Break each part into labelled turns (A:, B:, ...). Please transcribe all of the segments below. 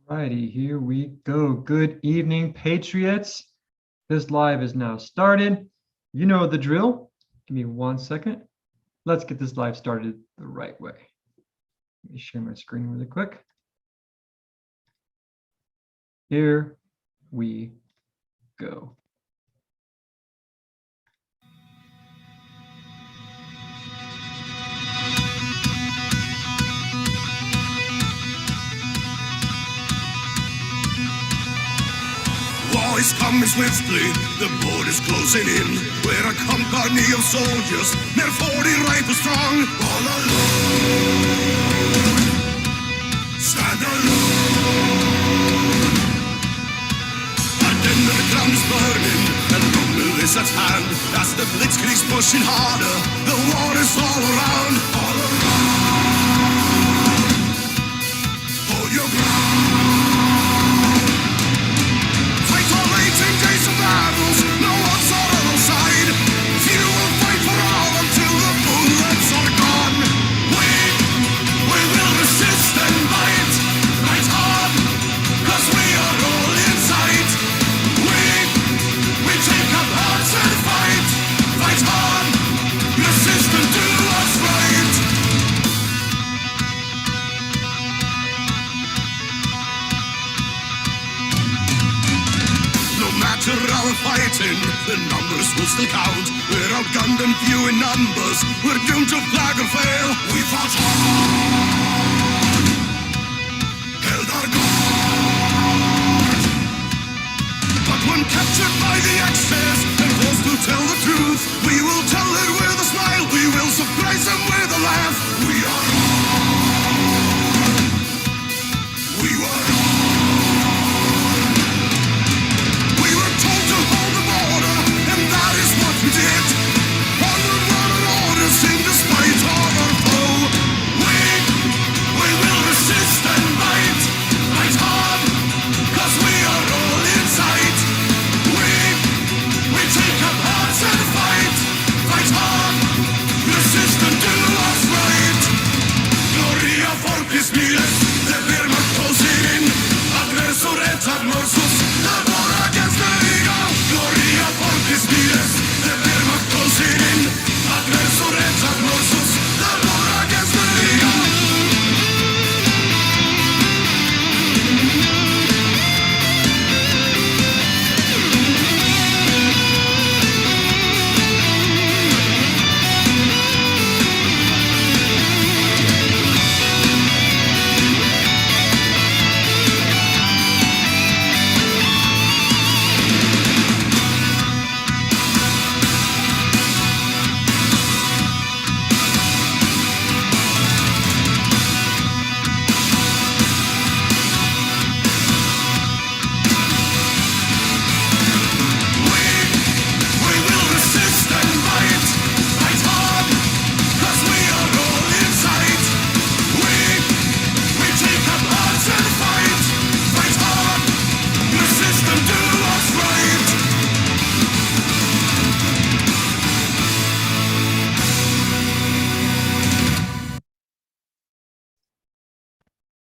A: Righty, here we go. Good evening, Patriots. This live is now started. You know the drill. Give me 1 second. Let's get this live started the right way. Let me share my screen really quick. Here we go.
B: War is coming swiftly, the border's closing in. We're a company of soldiers, near 40 rifles strong. All alone, stand alone. Our dinner ground is burning, and rumble is at hand. As the blitzkrieg's pushing harder, the war is all around. All around, hold your ground. Days of battles, no one's on our side. Few will fight for all until the bullets are gone. We will resist and fight, fight hard, 'cause we are all inside. We take up hearts and fight, fight hard, resist and do what's right. Our fighting, the numbers will still count. We're outgunned and few in numbers. We're doomed to flag or fail. We fought hard, held our ground. But when captured by the Axis and forced to tell the truth, we will tell it with a smile. We will surprise them with a laugh. We are on. We were on. We did. Onward, onward, orders in despite of our foe. We will resist and fight, fight hard, 'cause we are all inside. We take up hearts and fight, fight hard, resist and do what's right. Gloria Folkets miles, the Wehrmacht closing in. Aggressor et adversus, the war against the eagle. Gloria Folkets miles, the Wehrmacht closing in. Aggressor et adversus, the war against the eagle.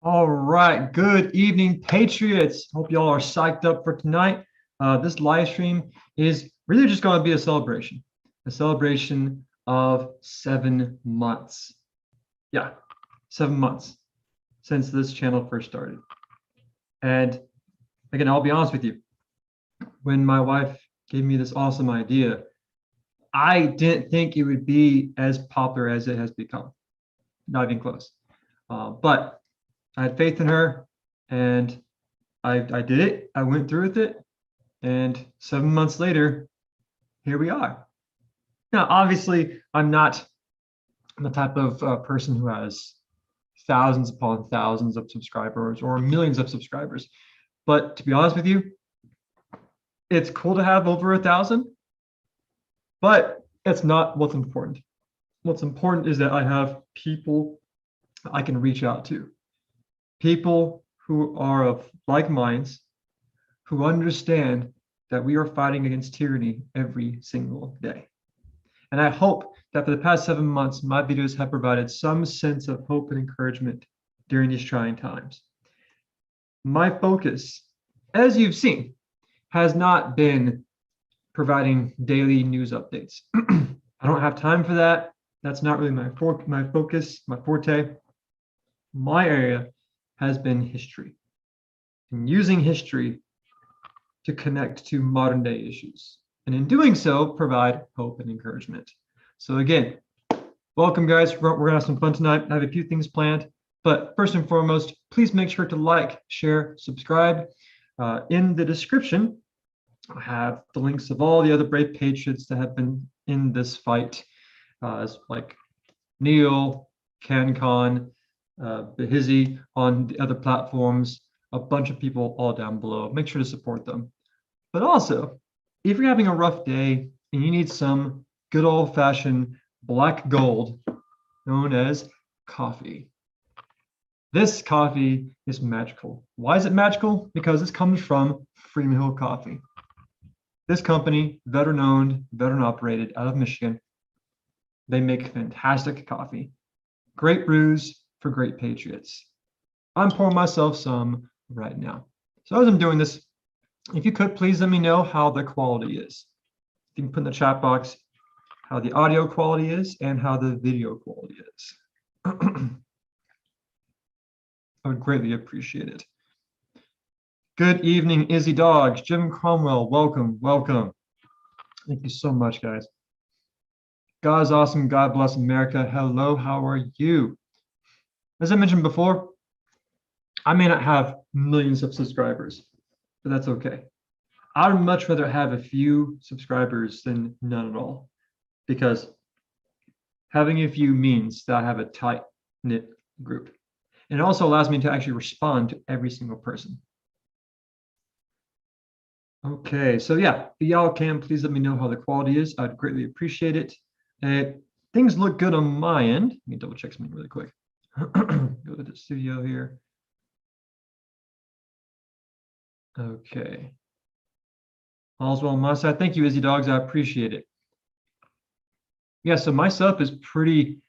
A: All right, good evening, Patriots. Hope y'all are psyched up for tonight. This live stream is really just going to be a celebration of 7 months. Yeah, 7 months since this channel first started. And again, I'll be honest with you. When my wife gave me this awesome idea, I didn't think it would be as popular as it has become. Not even close. But I had faith in her, and I did it. I went through with it, and 7 months later, here we are. Now, obviously, I'm not the type of person who has thousands upon thousands of subscribers or millions of subscribers. But to be honest with you, it's cool to have over 1,000, but it's not what's important. What's important is that I have people I can reach out to. People who are of like minds, who understand that we are fighting against tyranny every single day. And I hope that for the past 7 months, my videos have provided some sense of hope and encouragement during these trying times. my focus, as you've seen, has not been providing daily news updates. I don't have time for that. That's not really my focus, my forte. My area has been history and using history to connect to modern day issues. And in doing so, provide hope and encouragement. So again, welcome guys. We're gonna have some fun tonight. I have a few things planned, but first and foremost, please make sure to like, share, subscribe. In the description, I have the links of all the other brave patriots that have been in this fight, like Neil, CanCon, Behizzy on the other platforms, a bunch of people all down below. Make sure to support them. But also, if you're having a rough day and you need some good old-fashioned black gold known as coffee, this coffee is magical. Why is it magical? Because this comes from Freedom Hill Coffee. This company, veteran-owned, veteran-operated out of Michigan, they make fantastic coffee. Great brews for great patriots. I'm pouring myself some right now. So as I'm doing this, if you could please let me know how the quality is. You can put in the chat box how the audio quality is and how the video quality is. I would greatly appreciate it. Good evening, Izzy Dogs. Jim Cromwell, welcome, welcome. Thank you so much, guys. God is awesome. God bless America. Hello, how are you? As I mentioned before, I may not have millions of subscribers, but that's okay. I'd much rather have a few subscribers than none at all, because having a few means that I have a tight-knit group. And it also allows me to actually respond to every single person. Okay, so yeah, if y'all can, please let me know how the quality is. I'd greatly appreciate it. Things look good on my end. Let me double check something really quick. Go to the studio here. Okay. All's well on my side. Thank you, Izzy Dogs. I appreciate it. Yeah, so my setup is pretty,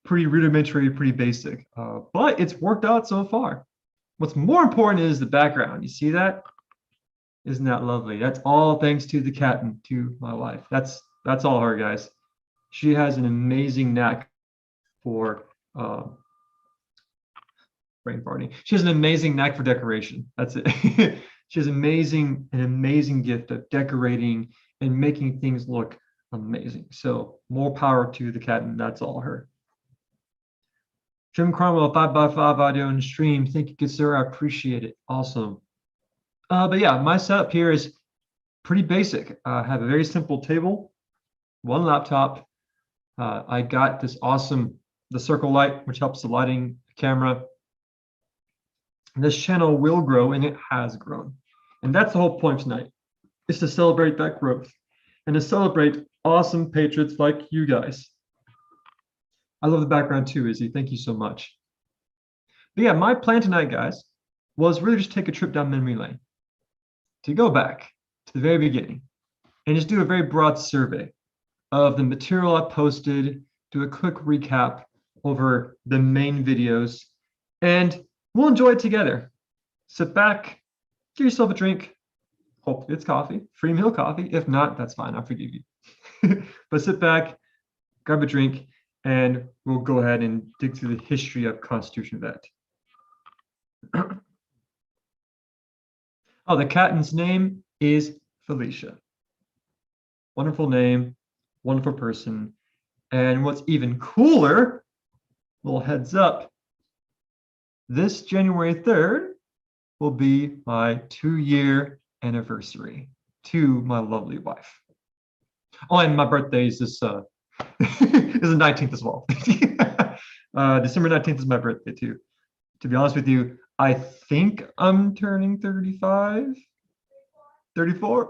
A: pretty rudimentary, pretty basic, but it's worked out so far. What's more important is the background. You see that? Isn't that lovely? That's all thanks to the cat and to my wife. That's all her, guys. She has an amazing knack for brain farting. She has an amazing knack for decoration. That's it. She has an amazing gift of decorating and making things look amazing. So more power to the cat, and that's all her. Jim Cromwell, 5x5 audio and stream. Thank you, good sir. I appreciate it. Awesome. But yeah, my setup here is pretty basic. I have a very simple table, one laptop. I got this awesome, the circle light, which helps the lighting camera. This channel will grow, and it has grown. And that's the whole point tonight, is to celebrate that growth and to celebrate awesome patriots like you guys. I love the background too, Izzy. Thank you so much. But yeah, my plan tonight, guys, was really just take a trip down memory lane, to go back to the very beginning and just do a very broad survey of the material I posted, do a quick recap over the main videos, and we'll enjoy it together. Sit back, get yourself a drink. Hopefully it's coffee, Freedom Hill Coffee. If not, that's fine, I forgive you. But sit back, grab a drink, and we'll go ahead and dig through the history of Constitution Vet. Oh, the cat's name is Felicia. Wonderful name, wonderful person. And what's even cooler, little heads up, this January 3rd will be my 2-year anniversary to my lovely wife. Oh, and my birthday is this is the 19th as well. December 19th is my birthday too. To be honest with you, I think I'm turning 34.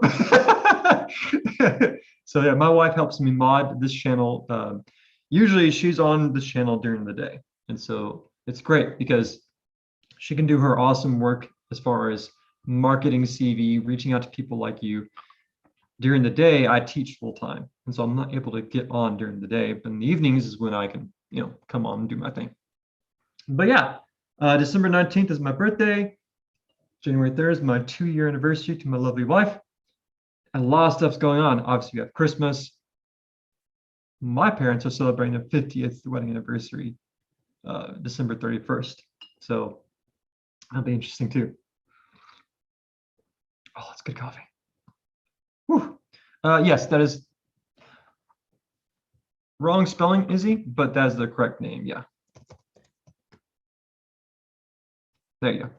A: So yeah, my wife helps me mod this channel. Usually she's on this channel during the day. And so it's great because she can do her awesome work as far as marketing CV, reaching out to people like you. During the day, I teach full time. And so I'm not able to get on during the day, but in the evenings is when I can, come on and do my thing. But yeah, December 19th is my birthday. January 3rd is my 2-year anniversary to my lovely wife. And a lot of stuff's going on. Obviously, we have Christmas. My parents are celebrating their 50th wedding anniversary, December 31st. So that'll be interesting too. Oh, that's good coffee. Whew. Yes, that is wrong spelling, Izzy, but that is the correct name. Yeah. There you go.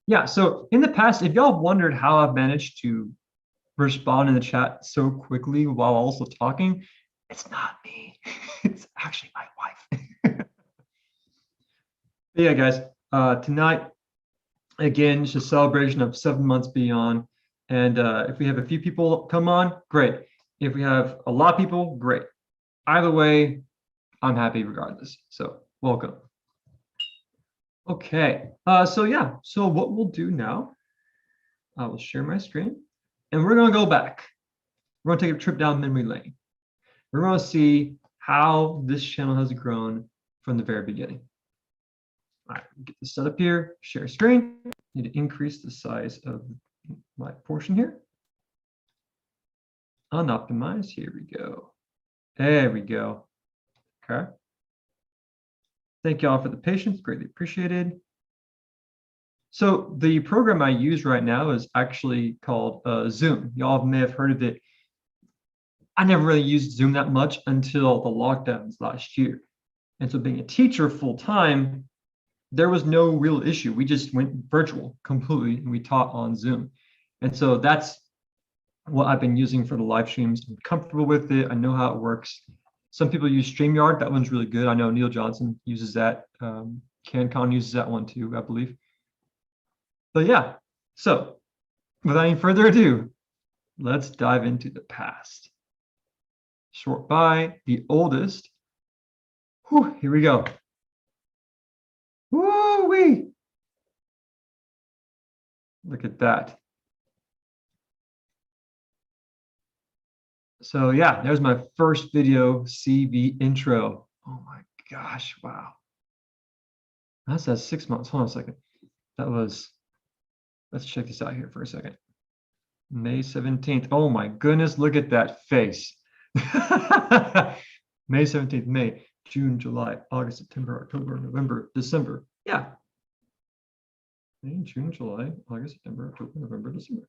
A: Yeah, so in the past, if y'all wondered how I've managed to respond in the chat so quickly while also talking, it's not me. It's actually my wife. But yeah, guys, tonight, again, it's a celebration of 7 months beyond. And if we have a few people come on, great. If we have a lot of people, great. Either way, I'm happy regardless. So welcome. Okay, so yeah, so what we'll do now, I will share my screen and we're gonna go back. We're gonna take a trip down memory lane. We're gonna see how this channel has grown from the very beginning. All right, get this set up here, share screen. Need to increase the size of my portion here. Unoptimize, here we go. There we go, okay. Thank y'all for the patience, greatly appreciated. So the program I use right now is actually called Zoom. Y'all may have heard of it. I never really used Zoom that much until the lockdowns last year. And so being a teacher full time, there was no real issue. We just went virtual completely and we taught on Zoom. And so that's what I've been using for the live streams. I'm comfortable with it. I know how it works. Some people use StreamYard. That one's really good. I know Neil Johnson uses that. CanCon uses that one too, I believe. But yeah, so without any further ado, let's dive into the past. Sort by the oldest. Whew, here we go. Woo-wee. Look at that. So yeah, there's my first video CV intro. Oh my gosh, wow. That says 6 months. Hold on a second. That was, let's check this out here for a second. May 17th. Oh my goodness, look at that face. May 17th, May, June, July, August, September, October, November, December. Yeah. May, June, July, August, September, October, November, December.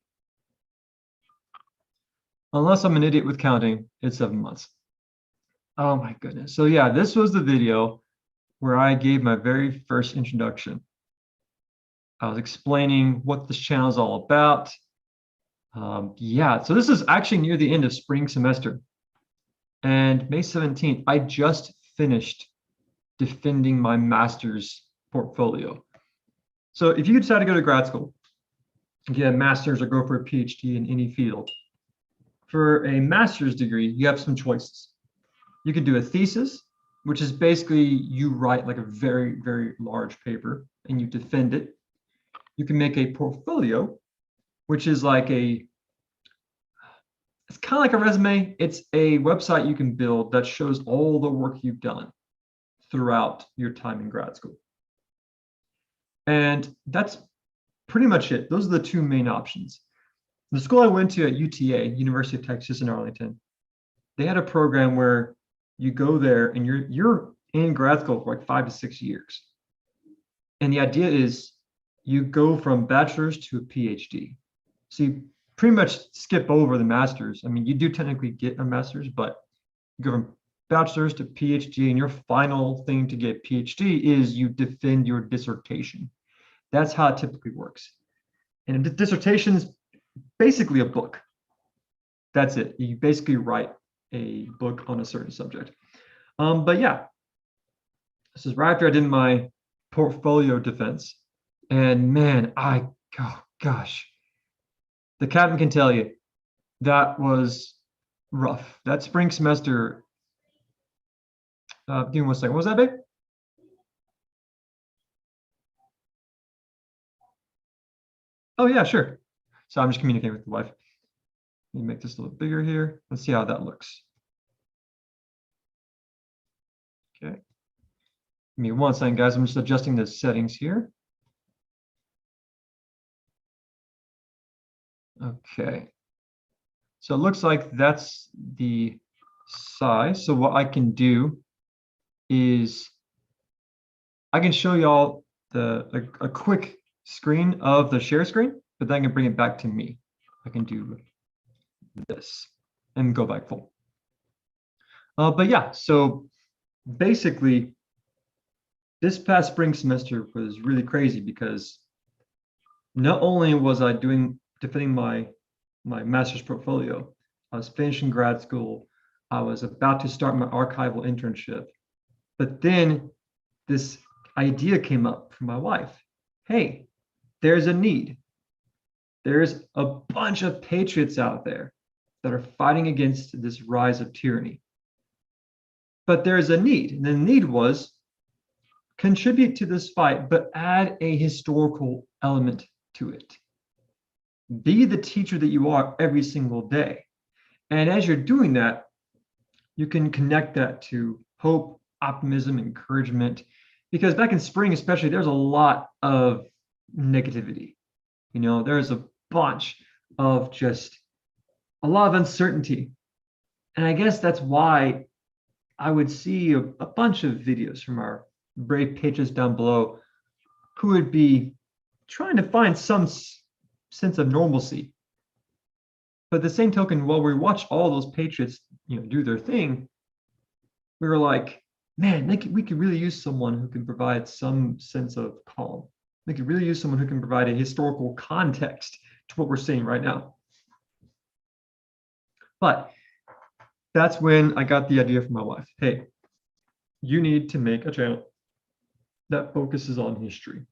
A: Unless I'm an idiot with counting, it's 7 months. Oh my goodness. So yeah, this was the video where I gave my very first introduction. I was explaining what this channel is all about. Yeah, so this is actually near the end of spring semester. And May 17th, I just finished defending my master's portfolio. So if you decide to go to grad school, get a master's or go for a PhD in any field, for a master's degree, you have some choices. You could do a thesis, which is basically you write like a very, very large paper and you defend it. You can make a portfolio, which is like it's kind of like a resume. It's a website you can build that shows all the work you've done throughout your time in grad school. And that's pretty much it. Those are the two main options. The school I went to at UTA, University of Texas in Arlington, they had a program where you go there and you're in grad school for like 5 to 6 years. And the idea is you go from bachelor's to a PhD. So you pretty much skip over the master's. I mean, you do technically get a master's, but you go from bachelor's to PhD, and your final thing to get PhD is you defend your dissertation. That's how it typically works. And a dissertation is basically a book. That's it. You basically write a book on a certain subject. But yeah, this is right after I did my portfolio defense. And man, oh gosh, the captain can tell you that was rough. That spring semester, give me 1 second. What was that, babe? Oh yeah, sure. So I'm just communicating with the wife. Let me make this a little bigger here. Let's see how that looks. Okay. Give me 1 second, guys. I'm just adjusting the settings here. Okay. So it looks like that's the size. So what I can do is I can show y'all a quick screen of the share screen, but then I can bring it back to me. I can do this and go back full. But yeah, so basically, this past spring semester was really crazy because not only was I defending my master's portfolio, I was finishing grad school, I was about to start my archival internship, but then this idea came up from my wife. Hey, there's a need. There's a bunch of patriots out there that are fighting against this rise of tyranny. But there's a need, and the need was contribute to this fight, but add a historical element to it. Be the teacher that you are every single day. And as you're doing that, you can connect that to hope, optimism, encouragement. Because back in spring, especially, there's a lot of negativity. You know, there's a bunch of just a lot of uncertainty. And I guess that's why I would see a bunch of videos from our brave patrons down below who would be trying to find some sense of normalcy. But at the same token, while we watch all those patriots, do their thing, we were like, man, we could really use someone who can provide some sense of calm. We could really use someone who can provide a historical context to what we're seeing right now. But that's when I got the idea from my wife. Hey, you need to make a channel that focuses on history.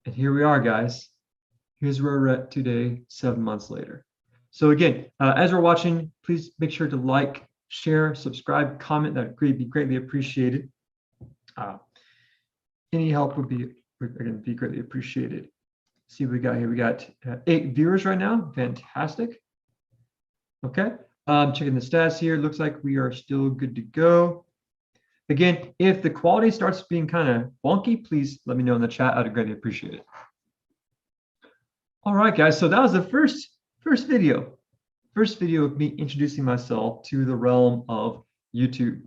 A: And here we are, guys. Here's where we're at today, 7 months later. So again, as we're watching, please make sure to like, share, subscribe, comment. That would be greatly appreciated. Any help would be greatly appreciated. See what we got here. We got 8 viewers right now. Fantastic. Okay. Checking the stats here. Looks like we are still good to go. Again, if the quality starts being kind of wonky, please let me know in the chat. I'd greatly appreciate it. All right, guys. So that was the first video. First video of me introducing myself to the realm of YouTube.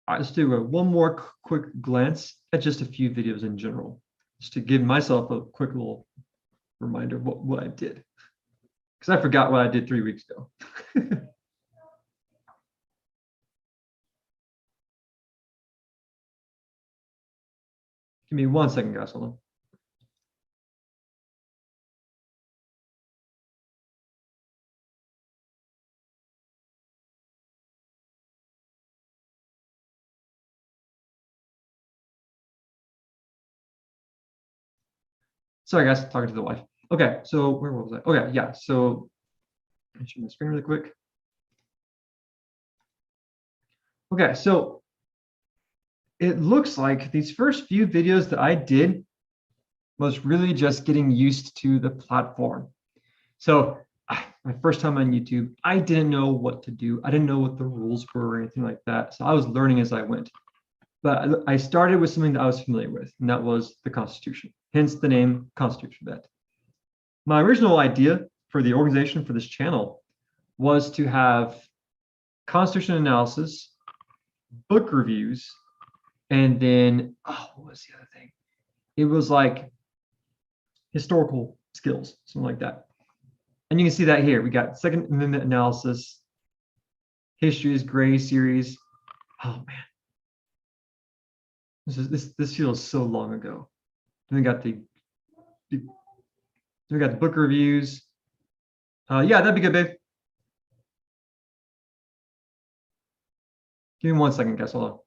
A: All right, let's do one more quick glance at just a few videos in general, just to give myself a quick little reminder of what I did. Because I forgot what I did 3 weeks ago. Give me 1 second, guys. Hold on. Sorry, guys, talking to the wife. Okay, so where was I? Okay, yeah, so let me share my screen really quick. Okay, so it looks like these first few videos that I did was really just getting used to the platform. So my first time on YouTube, I didn't know what to do. I didn't know what the rules were or anything like that. So I was learning as I went. But I started with something that I was familiar with, and that was the Constitution, hence the name Constitution Vet. My original idea for the organization for this channel was to have Constitution analysis, book reviews, and then, what was the other thing? It was like historical skills, something like that. And you can see that here. We got Second Amendment analysis, History is Gray series. Oh man, this feels so long ago. Then we got the book reviews. Yeah, that'd be good, babe. Give me 1 second, guys. Hold on.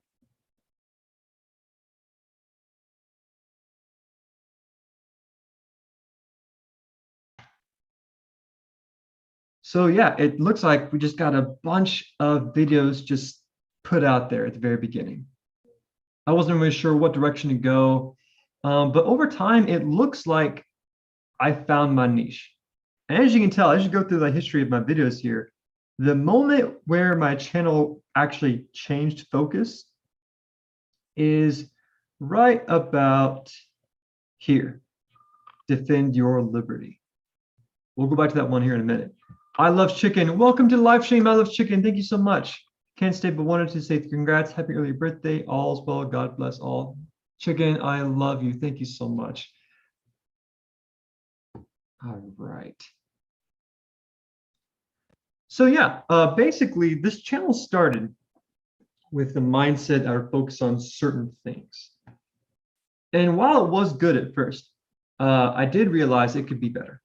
A: So yeah, it looks like we just got a bunch of videos just put out there at the very beginning. I wasn't really sure what direction to go, but over time, it looks like I found my niche. And as you can tell, as you go through the history of my videos here, the moment where my channel actually changed focus is right about here. Defend your liberty. We'll go back to that one here in a minute. I love chicken. Welcome to the live stream. I love chicken. Thank you so much. Can't stay, but wanted to say congrats. Happy early birthday. All's well. God bless all. Chicken, I love you. Thank you so much. All right. So yeah, basically this channel started with the mindset that are focused on certain things. And while it was good at first, I did realize it could be better.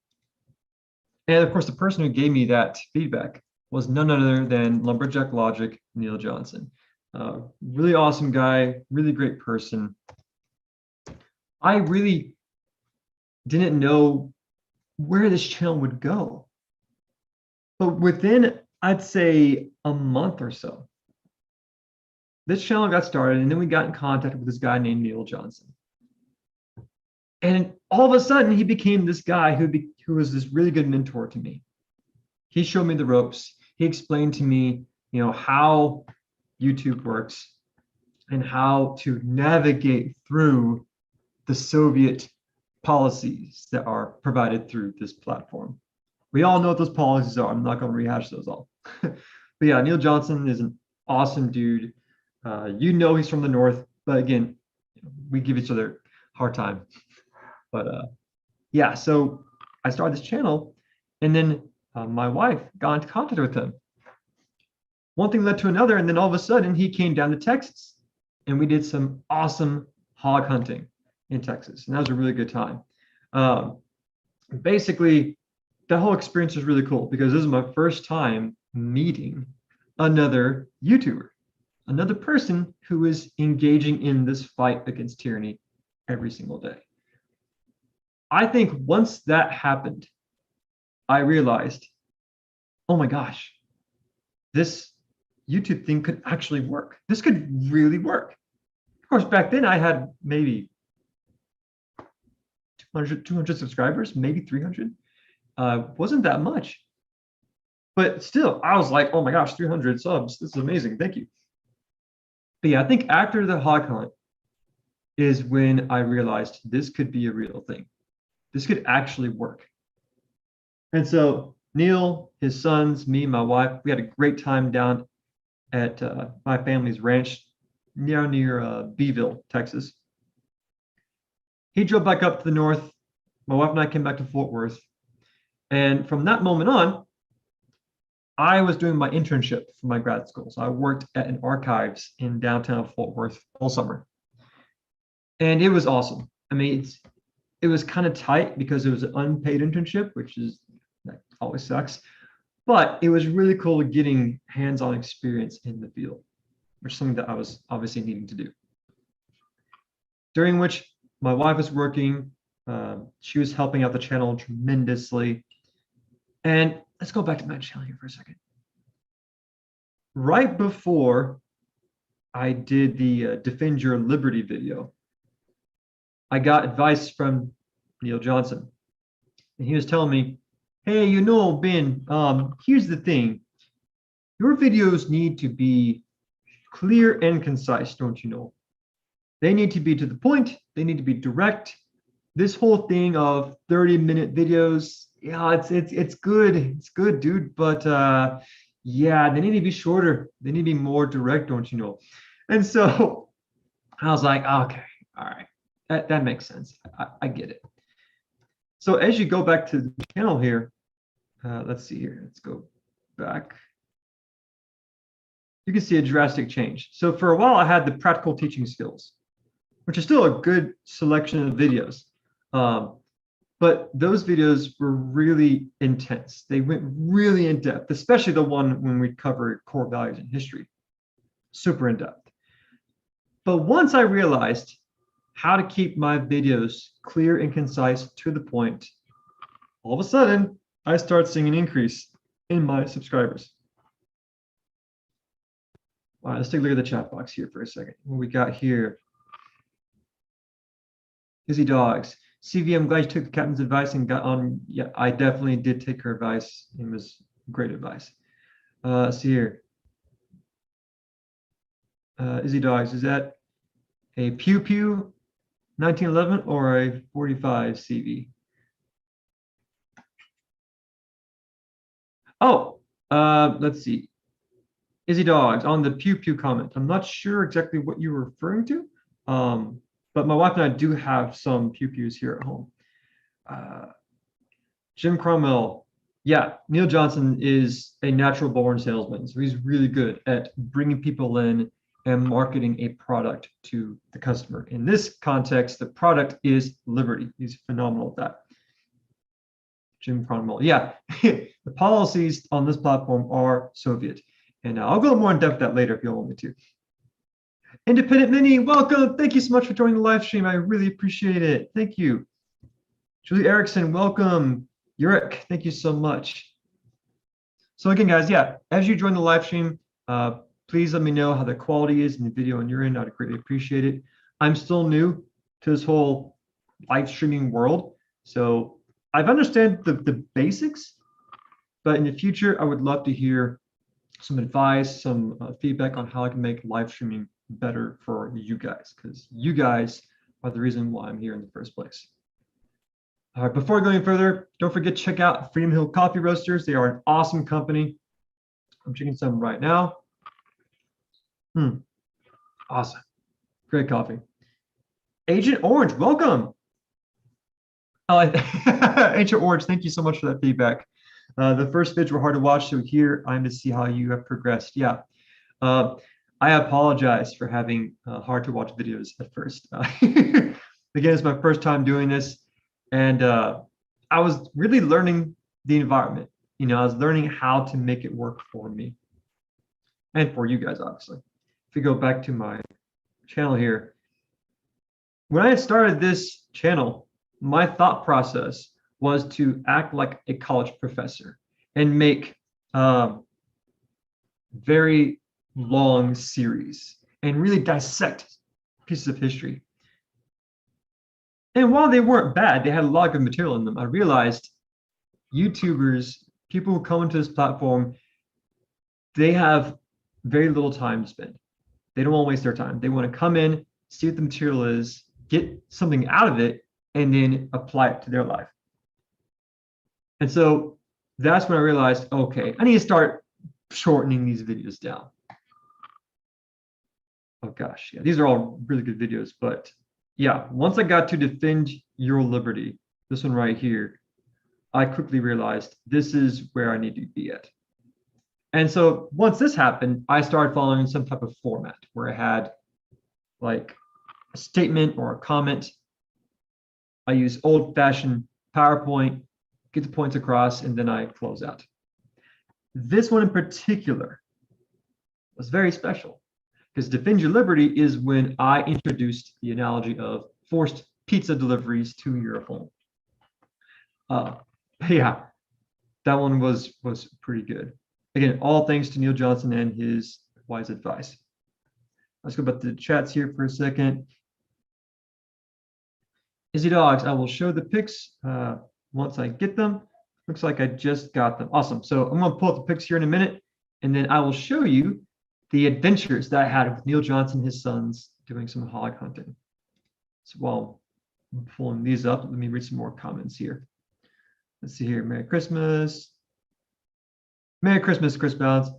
A: And of course, the person who gave me that feedback was none other than Lumberjack Logic, Neil Johnson. Really awesome guy, really great person. I really didn't know where this channel would go. But within, I'd say, a month or so, this channel got started, and then we got in contact with this guy named Neil Johnson. And all of a sudden, he became this guy who was this really good mentor to me. He showed me the ropes. He explained to me, how YouTube works and how to navigate through the Soviet policies that are provided through this platform. We all know what those policies are. I'm not going to rehash those all. But yeah, Neil Johnson is an awesome dude. He's from the North, but again, we give each other a hard time. But yeah, so I started this channel, and then my wife got into contact with him. One thing led to another, and then all of a sudden he came down to Texas, and we did some awesome hog hunting in Texas, and that was a really good time. Basically, that whole experience was really cool because this is my first time meeting another YouTuber, another person who is engaging in this fight against tyranny every single day. I think once that happened, I realized, oh my gosh, this YouTube thing could actually work. This could really work. Of course, back then I had maybe 200 subscribers, maybe 300. Wasn't that much. But still, I was like, oh my gosh, 300 subs. This is amazing. Thank you. But yeah, I think after the hog hunt is when I realized this could be a real thing. This could actually work. And so Neil, his sons, me, my wife, we had a great time down at my family's ranch near Beeville, Texas. He drove back up to the north. My wife and I came back to Fort Worth. And from that moment on, I was doing my internship for my grad school. So I worked at an archives in downtown Fort Worth all summer. And it was awesome. I mean, it was kind of tight because it was an unpaid internship, which that always sucks. But it was really cool getting hands-on experience in the field, which is something that I was obviously needing to do. During which my wife was working. She was helping out the channel tremendously. And let's go back to my channel here for a second. Right before I did the Defend Your Liberty video, I got advice from Neil Johnson. And he was telling me, hey, Ben, here's the thing. Your videos need to be clear and concise, don't you know? They need to be to the point. They need to be direct. This whole thing of 30-minute videos, yeah, it's good. It's good, dude. But yeah, they need to be shorter. They need to be more direct, don't you know? And so I was like, okay, all right. That makes sense. I get it. So as you go back to the channel here, let's see here. Let's go back. You can see a drastic change. So for a while, I had the practical teaching skills, which is still a good selection of videos. But those videos were really intense. They went really in depth, especially the one when we covered core values in history. Super in depth. But once I realized how to keep my videos clear and concise to the point, all of a sudden, I started seeing an increase in my subscribers. All right, let's take a look at the chat box here for a second. What we got here. Izzy Dogs. CV, I'm glad you took the captain's advice and got on. Yeah, I definitely did take her advice. It was great advice. Let's see here. Izzy Dogs, is that a Pew Pew 1911 or a 45 CV? Oh, let's see. Izzy Dogs on the Pew Pew comment. I'm not sure exactly what you were referring to, but my wife and I do have some Pew Pews here at home. Jim Cromwell. Yeah, Neil Johnson is a natural born salesman. So he's really good at bringing people in and marketing a product to the customer. In this context, the product is Liberty. He's phenomenal at that. Jim Cromwell. Yeah, the policies on this platform are Soviet. And I'll go more in depth that later if you want me to. Independent Mini, welcome. Thank you so much for joining the live stream. I really appreciate it. Thank you. Julie Erickson, welcome. Yurik, thank you so much. So again, guys, yeah, as you join the live stream, please let me know how the quality is in the video on your end. I'd greatly appreciate it. I'm still new to this whole live streaming world. So I've understood the basics, but in the future, I would love to hear some advice, some feedback on how I can make live streaming better for you guys, because you guys are the reason why I'm here in the first place. All right, before going further, don't forget to check out Freedom Hill Coffee Roasters. They are an awesome company. I'm drinking some right now. Awesome. Great coffee. Agent Orange, welcome. Agent Orange, thank you so much for that feedback. The first vids were hard to watch, so here I'm to see how you have progressed. Yeah, I apologize for having hard to watch videos at first. Again, it's my first time doing this, and I was really learning the environment. You know, I was learning how to make it work for me and for you guys, obviously. If we go back to my channel here, when I had started this channel, my thought process was to act like a college professor and make very long series and really dissect pieces of history. And while they weren't bad, they had a lot of good material in them. I realized YouTubers, people who come into this platform, they have very little time to spend. They don't want to waste their time. They want to come in, see what the material is, get something out of it, and then apply it to their life. And so that's when I realized, okay, I need to start shortening these videos down. Oh gosh, yeah, these are all really good videos, but yeah, once I got to Defend Your Liberty, this one right here, I quickly realized this is where I need to be at. And so once this happened, I started following some type of format where I had like a statement or a comment. I use old-fashioned PowerPoint, get the points across, and then I close out. This one in particular was very special because Defend Your Liberty is when I introduced the analogy of forced pizza deliveries to your home. Yeah, that one was pretty good. Again, all thanks to Neil Johnson and his wise advice. Let's go back to the chats here for a second. Izzy Dogs, I will show the pics once I get them. Looks like I just got them. Awesome. So I'm going to pull up the pics here in a minute, and then I will show you the adventures that I had with Neil Johnson and his sons doing some hog hunting. So while I'm pulling these up, let me read some more comments here. Let's see here. Merry Christmas. Merry Christmas, Chris Bounds.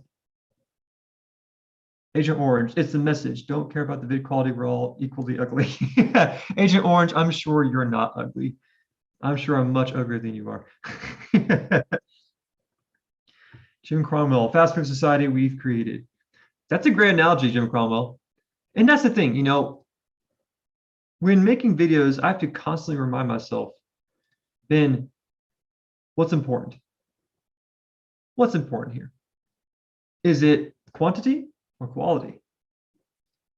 A: Agent Orange, it's the message. Don't care about the vid quality. We're all equally ugly. Agent Orange, I'm sure you're not ugly. I'm sure I'm much uglier than you are. Jim Cromwell, fast food society we've created. That's a great analogy, Jim Cromwell. And that's the thing, you know, when making videos, I have to constantly remind myself, Ben, what's important? What's important here? Is it quantity or quality?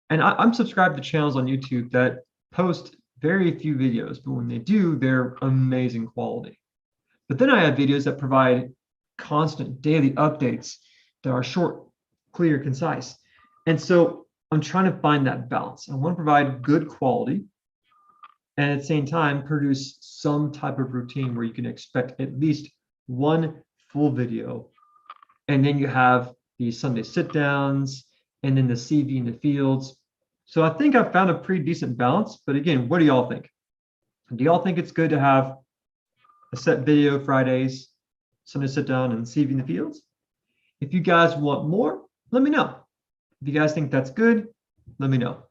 A: And I'm subscribed to channels on YouTube that post very few videos, but when they do, they're amazing quality. But then I have videos that provide constant daily updates that are short, clear, concise. And so I'm trying to find that balance. I want to provide good quality and at the same time produce some type of routine where you can expect at least one full video. And then you have the Sunday sit downs and then the CV in the fields. So I think I've found a pretty decent balance. But again, what do y'all think? Do y'all think it's good to have a set video Fridays something to sit down and CV in the fields. If you guys want more, let me know. If you guys think that's good, let me know.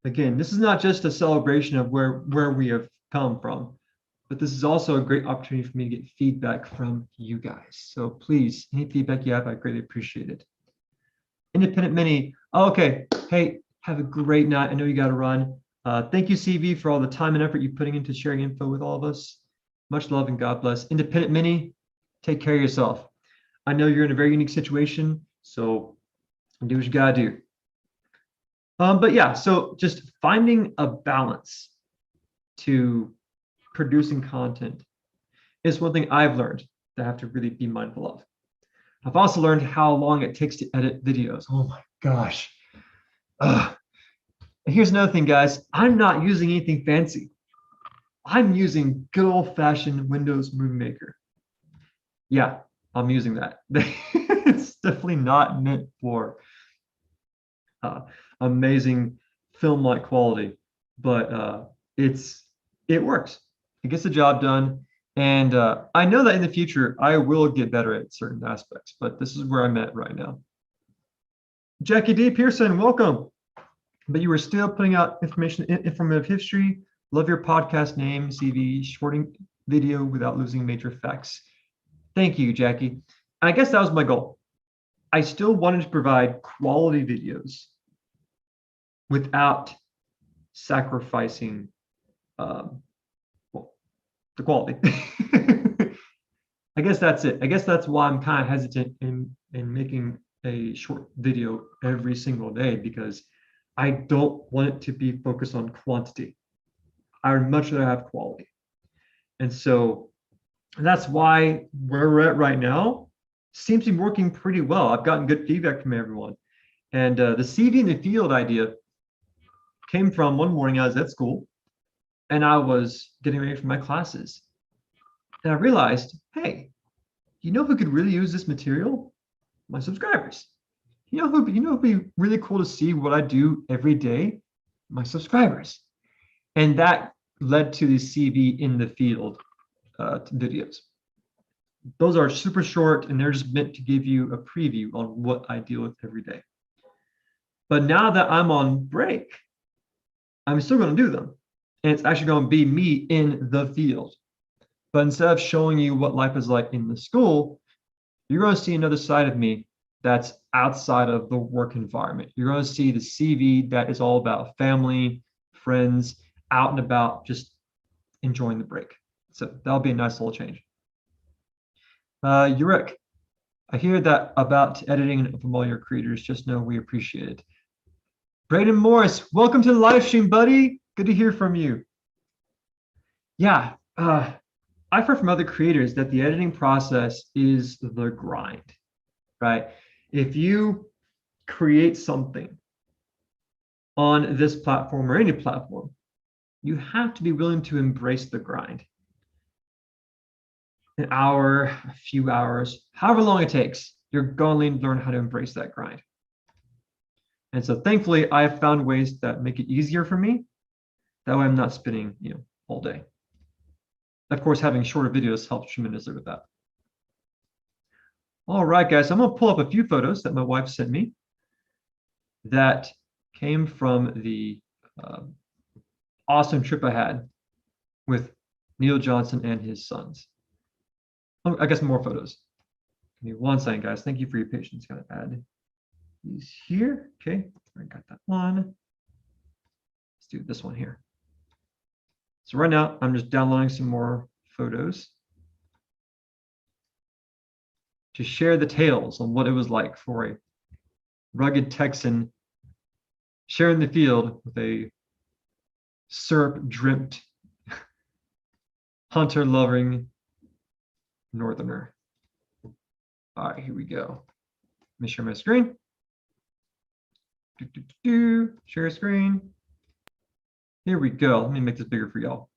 A: Again, this is not just a celebration of where we have come from, but this is also a great opportunity for me to get feedback from you guys. So please, any feedback you have, I greatly appreciate it. Independent Mini. Okay. Hey, have a great night. I know you got to run. Thank you, CV, for all the time and effort you're putting into sharing info with all of us. Much love and God bless. Independent Mini, take care of yourself. I know you're in a very unique situation, so do what you got to do. But yeah, so just finding a balance to producing content is one thing I've learned that I have to really be mindful of. I've also learned how long it takes to edit videos. Oh my gosh. And here's another thing, guys. I'm not using anything fancy. I'm using good old-fashioned Windows Movie Maker. Yeah, I'm using that. It's definitely not meant for amazing film-like quality, but it works. It gets the job done. And I know that in the future, I will get better at certain aspects, but this is where I'm at right now. Jackie D. Pearson, welcome. But you were still putting out informative history. Love your podcast name, CV, shorting video without losing major facts. Thank you, Jackie. I guess that was my goal. I still wanted to provide quality videos without sacrificing the quality. I guess that's it. I guess that's why I'm kind of hesitant in making a short video every single day, because I don't want it to be focused on quantity. I would much rather have quality. And so that's why where we're at right now seems to be working pretty well. I've gotten good feedback from everyone. And the CV in the field idea came from one morning I was at school and I was getting ready for my classes. And I realized, hey, you know who could really use this material? My subscribers. You know who would be really cool to see what I do every day? My subscribers. And that led to the CV in the field videos. Those are super short and they're just meant to give you a preview on what I deal with every day. But now that I'm on break, I'm still going to do them. And it's actually going to be me in the field. But instead of showing you what life is like in the school, you're going to see another side of me that's outside of the work environment. You're going to see the CV that is all about family, friends, out and about, just enjoying the break. So that'll be a nice little change. Yurek, I hear that about editing from all your creators. Just know we appreciate it. Brayden Morris, welcome to the live stream, buddy. Good to hear from you. Yeah, I've heard from other creators that the editing process is the grind, right? If you create something on this platform or any platform, you have to be willing to embrace the grind. An hour, a few hours, however long it takes, you're going to learn how to embrace that grind. And so thankfully, I have found ways that make it easier for me. That way I'm not spinning, all day. Of course, having shorter videos helps tremendously with that. All right, guys, I'm going to pull up a few photos that my wife sent me that came from the awesome trip I had with Neil Johnson and his sons. I guess more photos. Give me 1 second, guys. Thank you for your patience. Got to add these here. Okay, I got that one. Let's do this one here. So right now, I'm just downloading some more photos to share the tales on what it was like for a rugged Texan sharing the field with a syrup-dripped, hunter-loving northerner. All right, here we go. Let me share my screen. Share screen. Here we go. Let me make this bigger for y'all.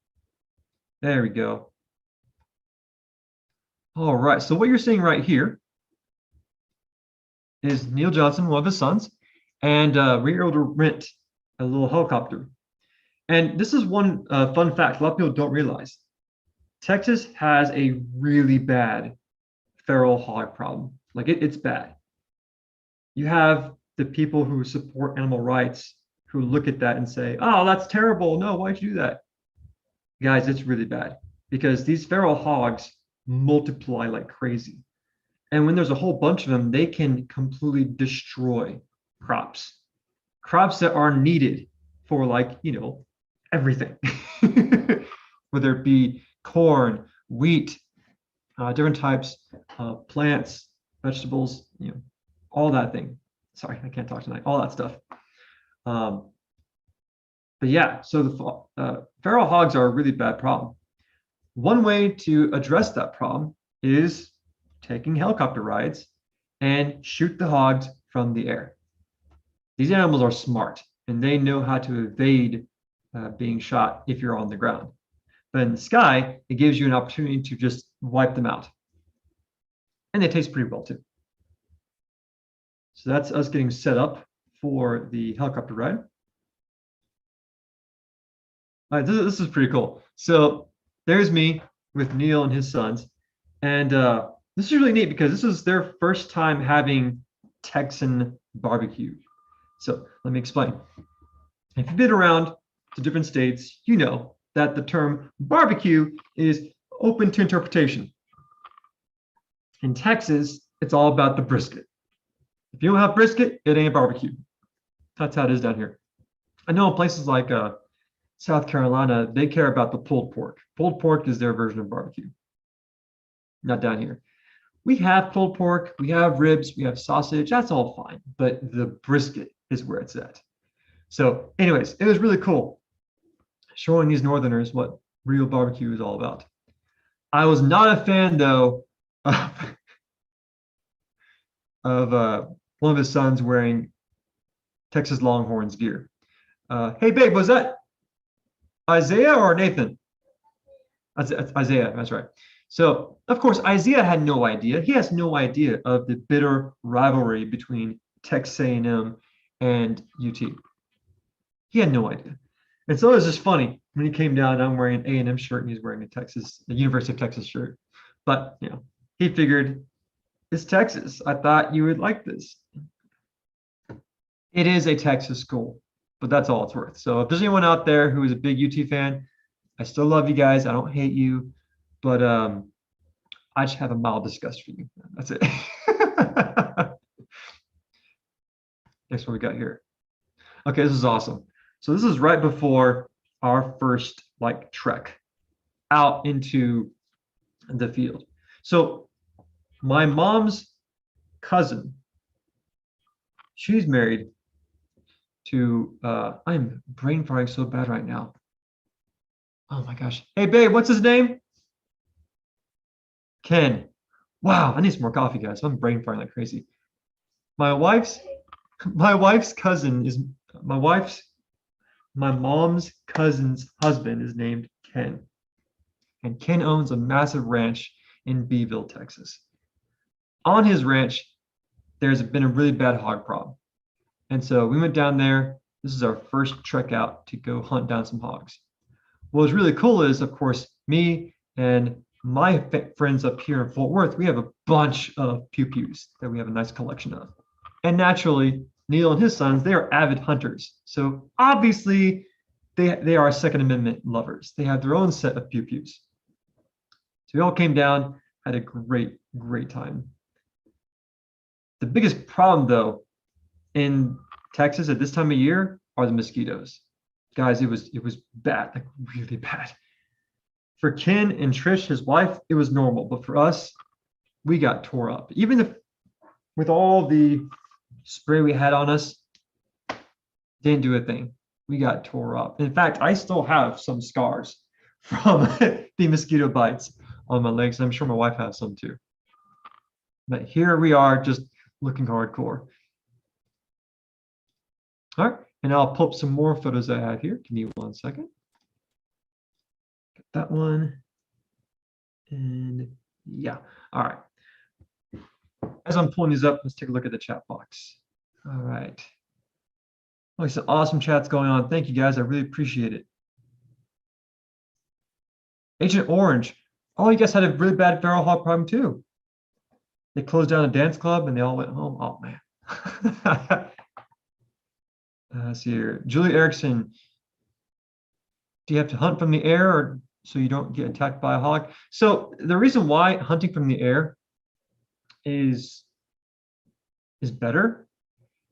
A: There we go. All right, so what you're seeing right here is Neil Johnson, one of his sons, and we were able to rent a little helicopter. And this is one fun fact a lot of people don't realize. Texas has a really bad feral hog problem. Like it's bad. You have the people who support animal rights who look at that and say, oh, that's terrible. No, why'd you do that? Guys, it's really bad because these feral hogs multiply like crazy. And when there's a whole bunch of them, they can completely destroy crops that are needed for like, everything, whether it be corn, wheat, different types of plants, vegetables, all that thing. Sorry, I can't talk tonight. All that stuff. But yeah, so the feral hogs are a really bad problem. One way to address that problem is taking helicopter rides and shoot the hogs from the air. These animals are smart and they know how to evade being shot if you're on the ground. But in the sky, it gives you an opportunity to just wipe them out. And they taste pretty well too. So that's us getting set up for the helicopter ride. All right, this is pretty cool. So there's me with Neil and his sons. And this is really neat because this is their first time having Texan barbecue. So let me explain. If you've been around to different states, you know that the term barbecue is open to interpretation. In Texas, it's all about the brisket. If you don't have brisket, it ain't barbecue. That's how it is down here. I know in places like South Carolina, they care about the pulled pork. Pulled pork is their version of barbecue. Not down here. We have pulled pork, we have ribs, we have sausage, that's all fine. But the brisket is where it's at. So anyways, it was really cool showing these Northerners what real barbecue is all about. I was not a fan though of one of his sons wearing Texas Longhorns gear. Hey babe, was that Isaiah or Nathan? That's Isaiah, that's right. So of course, Isaiah had no idea. He has no idea of the bitter rivalry between Texas A&M and UT. He had no idea. And so it was just funny when he came down, I'm wearing an A&M shirt and he's wearing a University of Texas shirt. But he figured it's Texas. I thought you would like this. It is a Texas school, but that's all it's worth. So if there's anyone out there who is a big UT fan, I still love you guys. I don't hate you, but I just have a mild disgust for you. That's it. Next one we got here. Okay, this is awesome. So this is right before our first trek out into the field. So my mom's cousin, she's married to I'm brain farting so bad right now. Oh my gosh. Hey babe, what's his name? Ken. Wow, I need some more coffee, guys. I'm brain farting like crazy. My wife's cousin is my mom's cousin's husband is named Ken. And Ken owns a massive ranch in Beeville, Texas. On his ranch, there's been a really bad hog problem. And so we went down there. This is our first trek out to go hunt down some hogs. What was really cool is, of course, me and my friends up here in Fort Worth, we have a bunch of pew-pews that we have a nice collection of. And naturally, Neil and his sons, they are avid hunters. So obviously, they are Second Amendment lovers. They have their own set of pew-pews. So we all came down, had a great, great time. The biggest problem, though, in Texas at this time of year are the mosquitoes. Guys, it was bad, like really bad. For Ken and Trish, his wife, it was normal. But for us, we got tore up. Even if with all the spray we had on us, didn't do a thing. We got tore up. In fact, I still have some scars from the mosquito bites on my legs. I'm sure my wife has some too. But here we are just looking hardcore. All right, and I'll pull up some more photos I have here. Give me 1 second. Get that one. And yeah, all right. As I'm pulling these up, let's take a look at the chat box. All right. Oh, some awesome chats going on. Thank you guys. I really appreciate it. Agent Orange. Oh, you guys had a really bad feral hog problem too. They closed down a dance club and they all went home. Oh man. Let's see here. Julie Erickson, do you have to hunt from the air or so you don't get attacked by a hog? So the reason why hunting from the air is better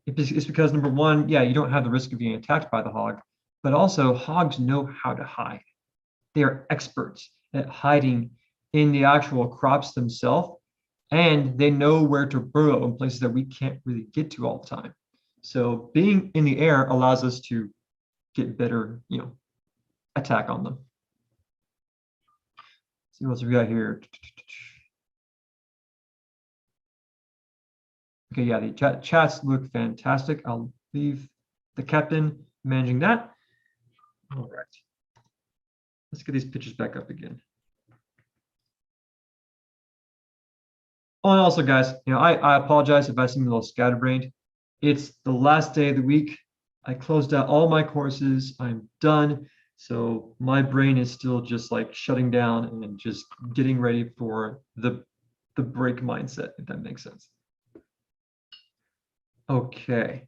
A: is because number one, yeah, you don't have the risk of being attacked by the hog, but also hogs know how to hide. They are experts at hiding in the actual crops themselves, and they know where to burrow in places that we can't really get to all the time. So being in the air allows us to get better, attack on them. See what else we got here. Okay, yeah, the chats look fantastic. I'll leave the captain managing that. All right. Let's get these pictures back up again. Oh, and also, guys, I apologize if I seem a little scatterbrained. It's the last day of the week. I closed out all my courses. I'm done. So my brain is still just like shutting down and just getting ready for the break mindset, if that makes sense. Okay.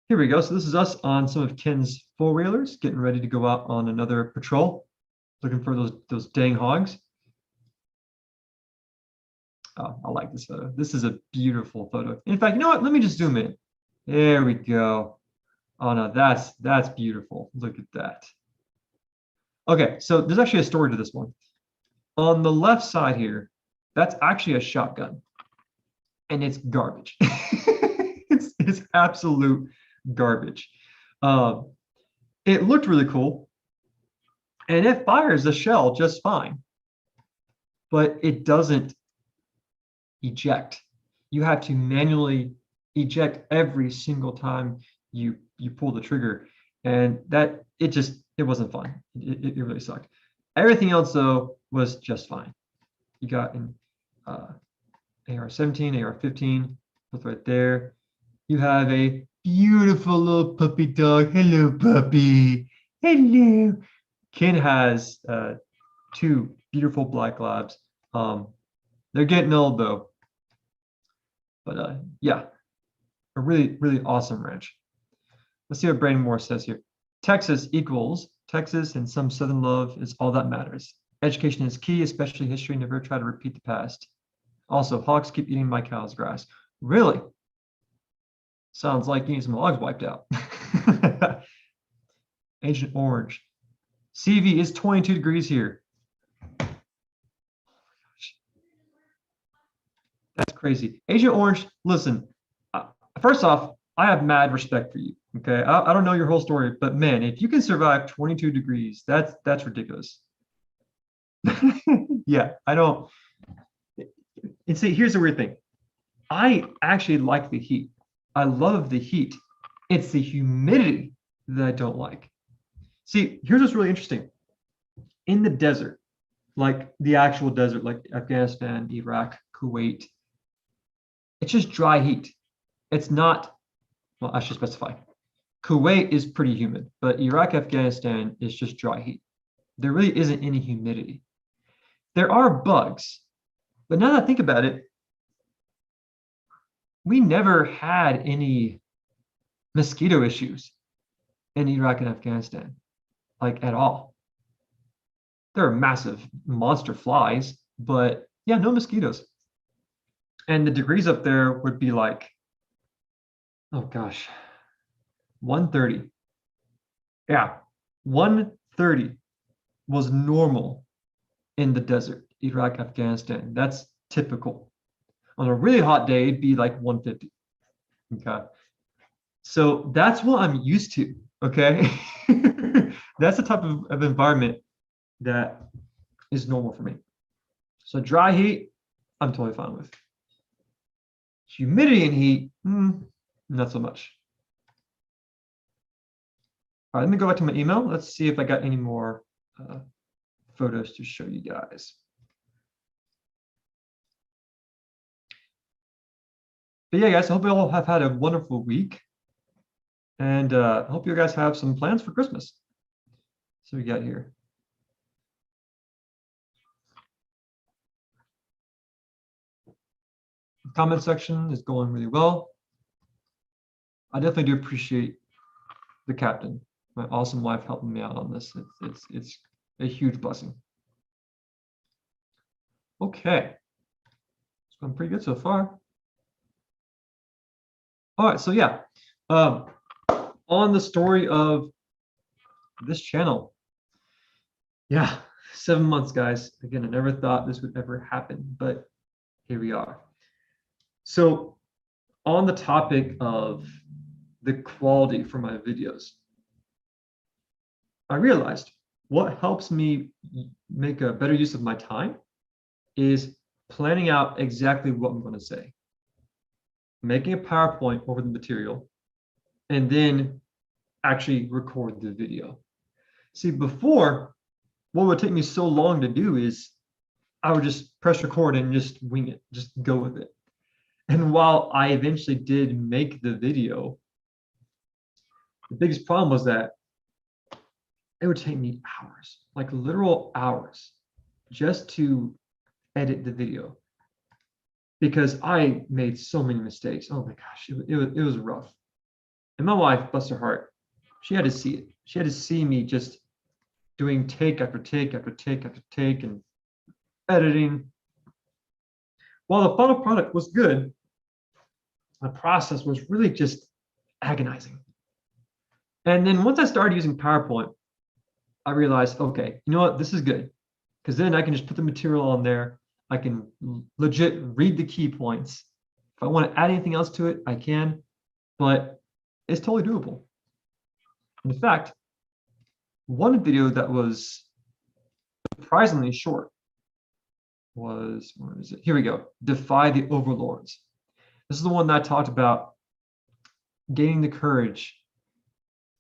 A: Here we go. So this is us on some of Ken's four-wheelers, getting ready to go out on another patrol, looking for those dang hogs. Oh, I like this photo. This is a beautiful photo. In fact, you know what? Let me just zoom in. There we go. Oh no, that's beautiful. Look at that. Okay, so there's actually a story to this one. On the left side here, that's actually a shotgun, and it's garbage. it's absolute garbage. It looked really cool, and it fires the shell just fine, but it doesn't eject. You have to manually eject every single time you pull the trigger, and that it wasn't fun. It really sucked. Everything else though was just fine. You got an AR-17, AR-15, both right there. You have a beautiful little puppy dog. Hello, puppy. Hello. Ken has two beautiful black labs. They're getting old though. But yeah, a really, really awesome ranch. Let's see what Brandon Moore says here. Texas equals Texas, and some Southern love is all that matters. Education is key, especially history. Never try to repeat the past. Also, hogs keep eating my cow's grass. Really? Sounds like getting some hogs wiped out. Agent Orange. CV is 22 degrees here. That's crazy. Agent Orange, listen, first off, I have mad respect for you. Okay. I don't know your whole story, but man, if you can survive 22 degrees, that's ridiculous. Yeah, I don't. And see, here's the weird thing. I actually like the heat. I love the heat. It's the humidity that I don't like. See, here's what's really interesting. In the desert, like the actual desert, like Afghanistan, Iraq, Kuwait, it's just dry heat. It's not, well, I should specify. Kuwait is pretty humid, but Iraq, Afghanistan is just dry heat. There really isn't any humidity. There are bugs, but now that I think about it, we never had any mosquito issues in Iraq and Afghanistan, like at all. There are massive monster flies, but yeah, no mosquitoes. And the degrees up there would be like, oh gosh, 130. Yeah, 130 was normal in the desert, Iraq, Afghanistan. That's typical. On a really hot day, it'd be like 150. Okay. So that's what I'm used to. Okay. That's the type of environment that is normal for me. So dry heat, I'm totally fine with. Humidity and heat, not so much. All right, let me go back to my email. Let's see if I got any more photos to show you guys. But yeah, guys, I hope you all have had a wonderful week. And I hope you guys have some plans for Christmas. So we got here. The comment section is going really well. I definitely do appreciate the captain, my awesome wife, helping me out on this. It's a huge blessing. Okay, it's been pretty good so far. All right, so yeah, on the story of this channel, yeah, 7 months, guys. Again, I never thought this would ever happen, but here we are. So on the topic of the quality for my videos, I realized what helps me make a better use of my time is planning out exactly what I'm going to say, making a PowerPoint over the material, and then actually record the video. See, before, what would take me so long to do is I would just press record and just wing it, just go with it. And while I eventually did make the video, the biggest problem was that it would take me hours, like literal hours, just to edit the video, because I made so many mistakes. Oh my gosh, it was rough. And my wife, bless her heart, she had to see it. She had to see me just doing take after take after take after take and editing. While the final product was good, the process was really just agonizing. And then once I started using PowerPoint, I realized, okay, you know what, this is good, because then I can just put the material on there. I can legit read the key points. If I want to add anything else to it, I can, but it's totally doable. In fact, one video that was surprisingly short was, where is it? Here we go. Defy the Overlords. This is the one that I talked about gaining the courage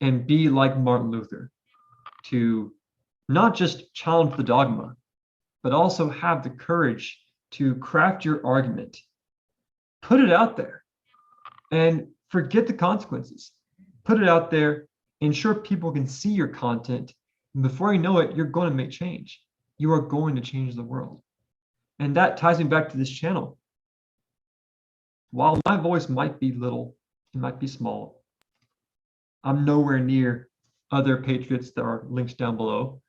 A: and be like Martin Luther, to not just challenge the dogma, but also have the courage to craft your argument, put it out there, and forget the consequences. Put it out there, ensure people can see your content, and before you know it, you're going to make change. You are going to change the world. And that ties me back to this channel. While my voice might be little, it might be small, I'm nowhere near other patriots that are linked down below.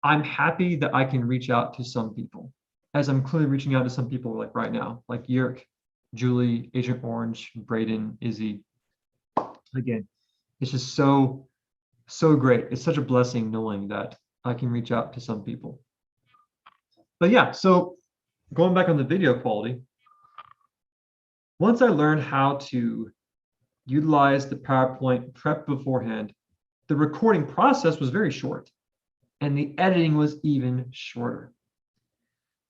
A: I'm happy that I can reach out to some people, as I'm clearly reaching out to some people like right now, like Yerk, Julie, Agent Orange, Braden, Izzy. Again, it's just so great. It's such a blessing knowing that I can reach out to some people. But yeah, so going back on the video quality, once I learned how to utilize the PowerPoint prep beforehand, the recording process was very short and the editing was even shorter.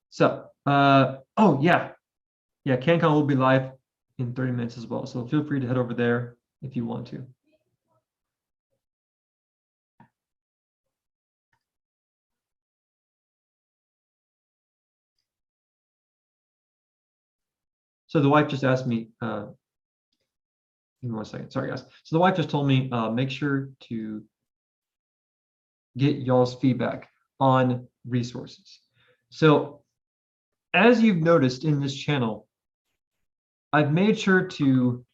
A: So, oh yeah, CanCon will be live in 30 minutes as well. So feel free to head over there if you want to. So the wife just asked me, give me 1 second, sorry guys. So the wife just told me, make sure to get y'all's feedback on resources. So as you've noticed in this channel, I've made sure to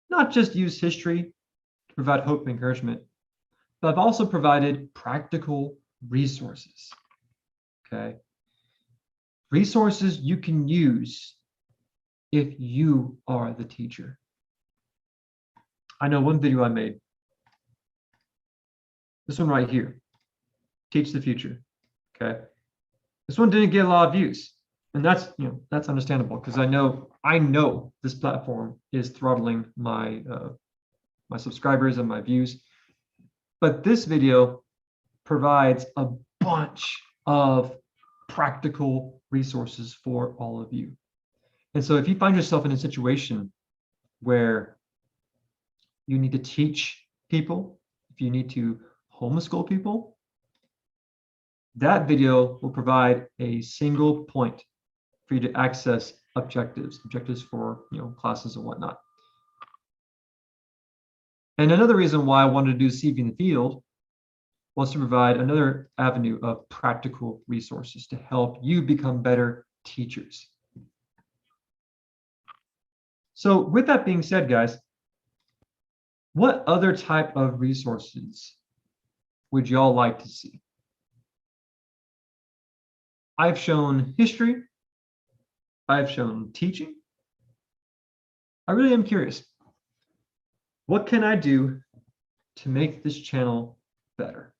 A: not just use history to provide hope and encouragement, but I've also provided practical resources, okay? Resources you can use if you are the teacher. I know one video I made, this one right here, Teach the Future, okay? This one didn't get a lot of views, and that's, you know, that's understandable, because I know this platform is throttling my my subscribers and my views. But this video provides a bunch of practical resources for all of you. And so if you find yourself in a situation where you need to teach people, if you need to homeschool people, that video will provide a single point for you to access objectives for, you know, classes and whatnot. And another reason why I wanted to do CV in the field was to provide another avenue of practical resources to help you become better teachers. So with that being said, guys, what other type of resources would y'all like to see? I've shown history. I've shown teaching. I really am curious. What can I do to make this channel better?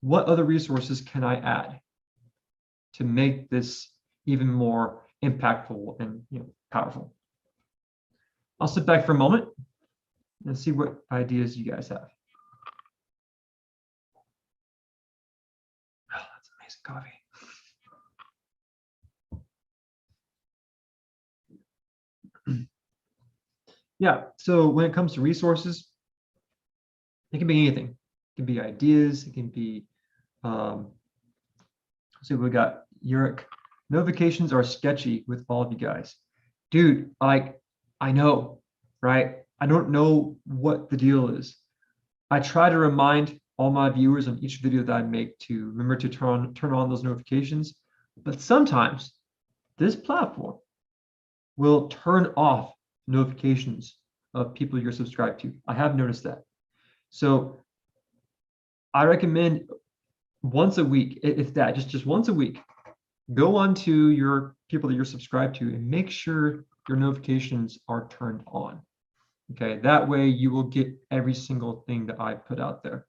A: What other resources can I add to make this even more impactful and powerful? I'll sit back for a moment and see what ideas you guys have. Oh, that's amazing coffee. Yeah, so when it comes to resources, it can be anything. It can be ideas, it can be, so we got Yurik. Notifications are sketchy with all of you guys. Dude, like, I know, right? I don't know what the deal is. I try to remind all my viewers on each video that I make to remember to turn on those notifications, but sometimes this platform will turn off notifications of people you're subscribed to. I have noticed that. So I recommend once a week, if that, just once a week, go on to your people that you're subscribed to and make sure your notifications are turned on. Okay, that way you will get every single thing that I put out there.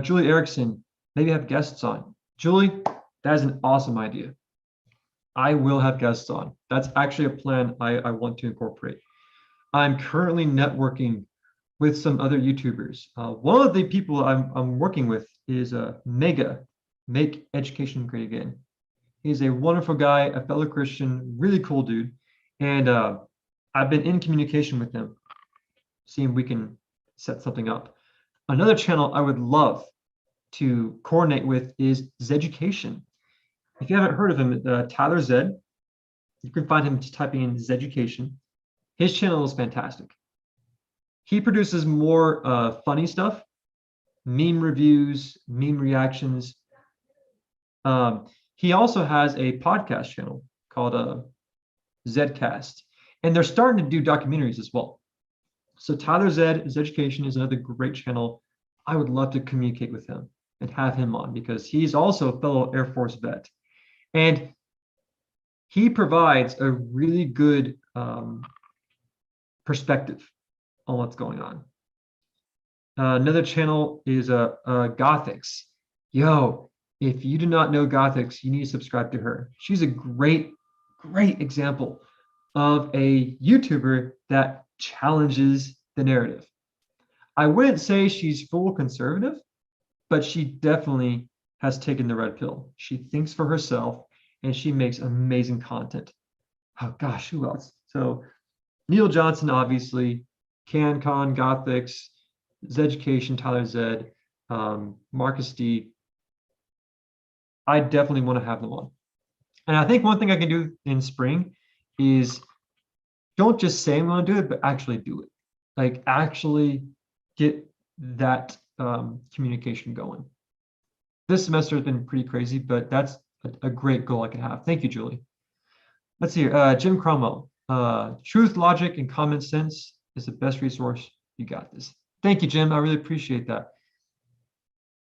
A: Julie Erickson, maybe have guests on. Julie, that is an awesome idea. I will have guests on. That's actually a plan I want to incorporate. I'm currently networking with some other YouTubers. One of the people I'm working with is Mega, Make Education Great Again. He's a wonderful guy, a fellow Christian, really cool dude. And I've been in communication with him, seeing if we can set something up. Another channel I would love to coordinate with is Zeducation. If you haven't heard of him, Tyler Zed, you can find him typing in Zeducation. His channel is fantastic. He produces more funny stuff, meme reviews, meme reactions. He also has a podcast channel called Zedcast, and they're starting to do documentaries as well. So Tyler Zed, Zeducation is another great channel. I would love to communicate with him and have him on because he's also a fellow Air Force vet. And he provides a really good perspective on what's going on. Another channel is Gothics. Yo, if you do not know Gothics, you need to subscribe to her. She's a great example of a YouTuber that challenges the narrative. I wouldn't say she's full conservative, but she definitely has taken the red pill. She thinks for herself and she makes amazing content. Oh gosh, who else? So Neil Johnson, obviously, CanCon, Gothics, Zeducation, Tyler Zed, Marcus D. I definitely want to have them on. And I think one thing I can do in spring is don't just say I'm going to do it, but actually do it. Like actually get that communication going. This semester has been pretty crazy, but that's a great goal I can have. Thank you, Julie. Let's see here. Jim Cromwell. Truth, logic, and common sense is the best resource. You got this. Thank you, Jim. I really appreciate that.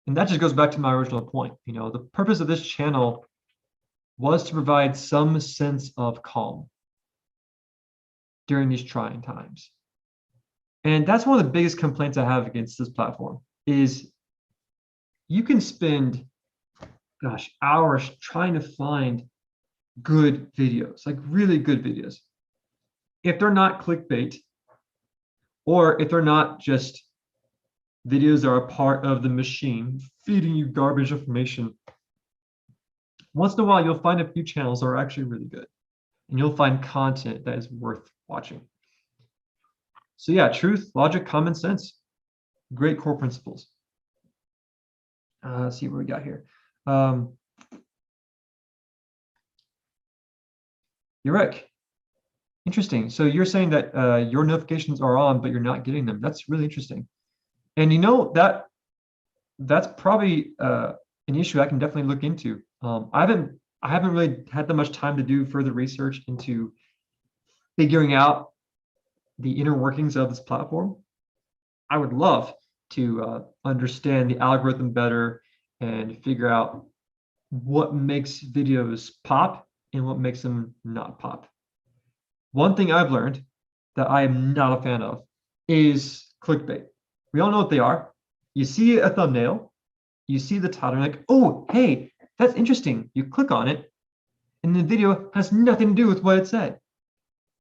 A: And that just goes back to my original point. You know, the purpose of this channel was to provide some sense of calm during these trying times. And that's one of the biggest complaints I have against this platform is you can spend, gosh, hours trying to find good videos, like really good videos. If they're not clickbait, or if they're not just videos that are part of the machine feeding you garbage information, once in a while you'll find a few channels that are actually really good, and you'll find content that is worth watching. So yeah, truth, logic, common sense, great core principles. Let's see what we got here. Yurik, interesting. So you're saying that your notifications are on, but you're not getting them. That's really interesting. And you know that's probably an issue I can definitely look into. I haven't really had that much time to do further research into figuring out the inner workings of this platform. I would love to understand the algorithm better and figure out what makes videos pop and what makes them not pop. One thing I've learned that I am not a fan of is clickbait. We all know what they are. You see a thumbnail, you see the title, you're like, oh, hey, that's interesting. You click on it, and the video has nothing to do with what it said.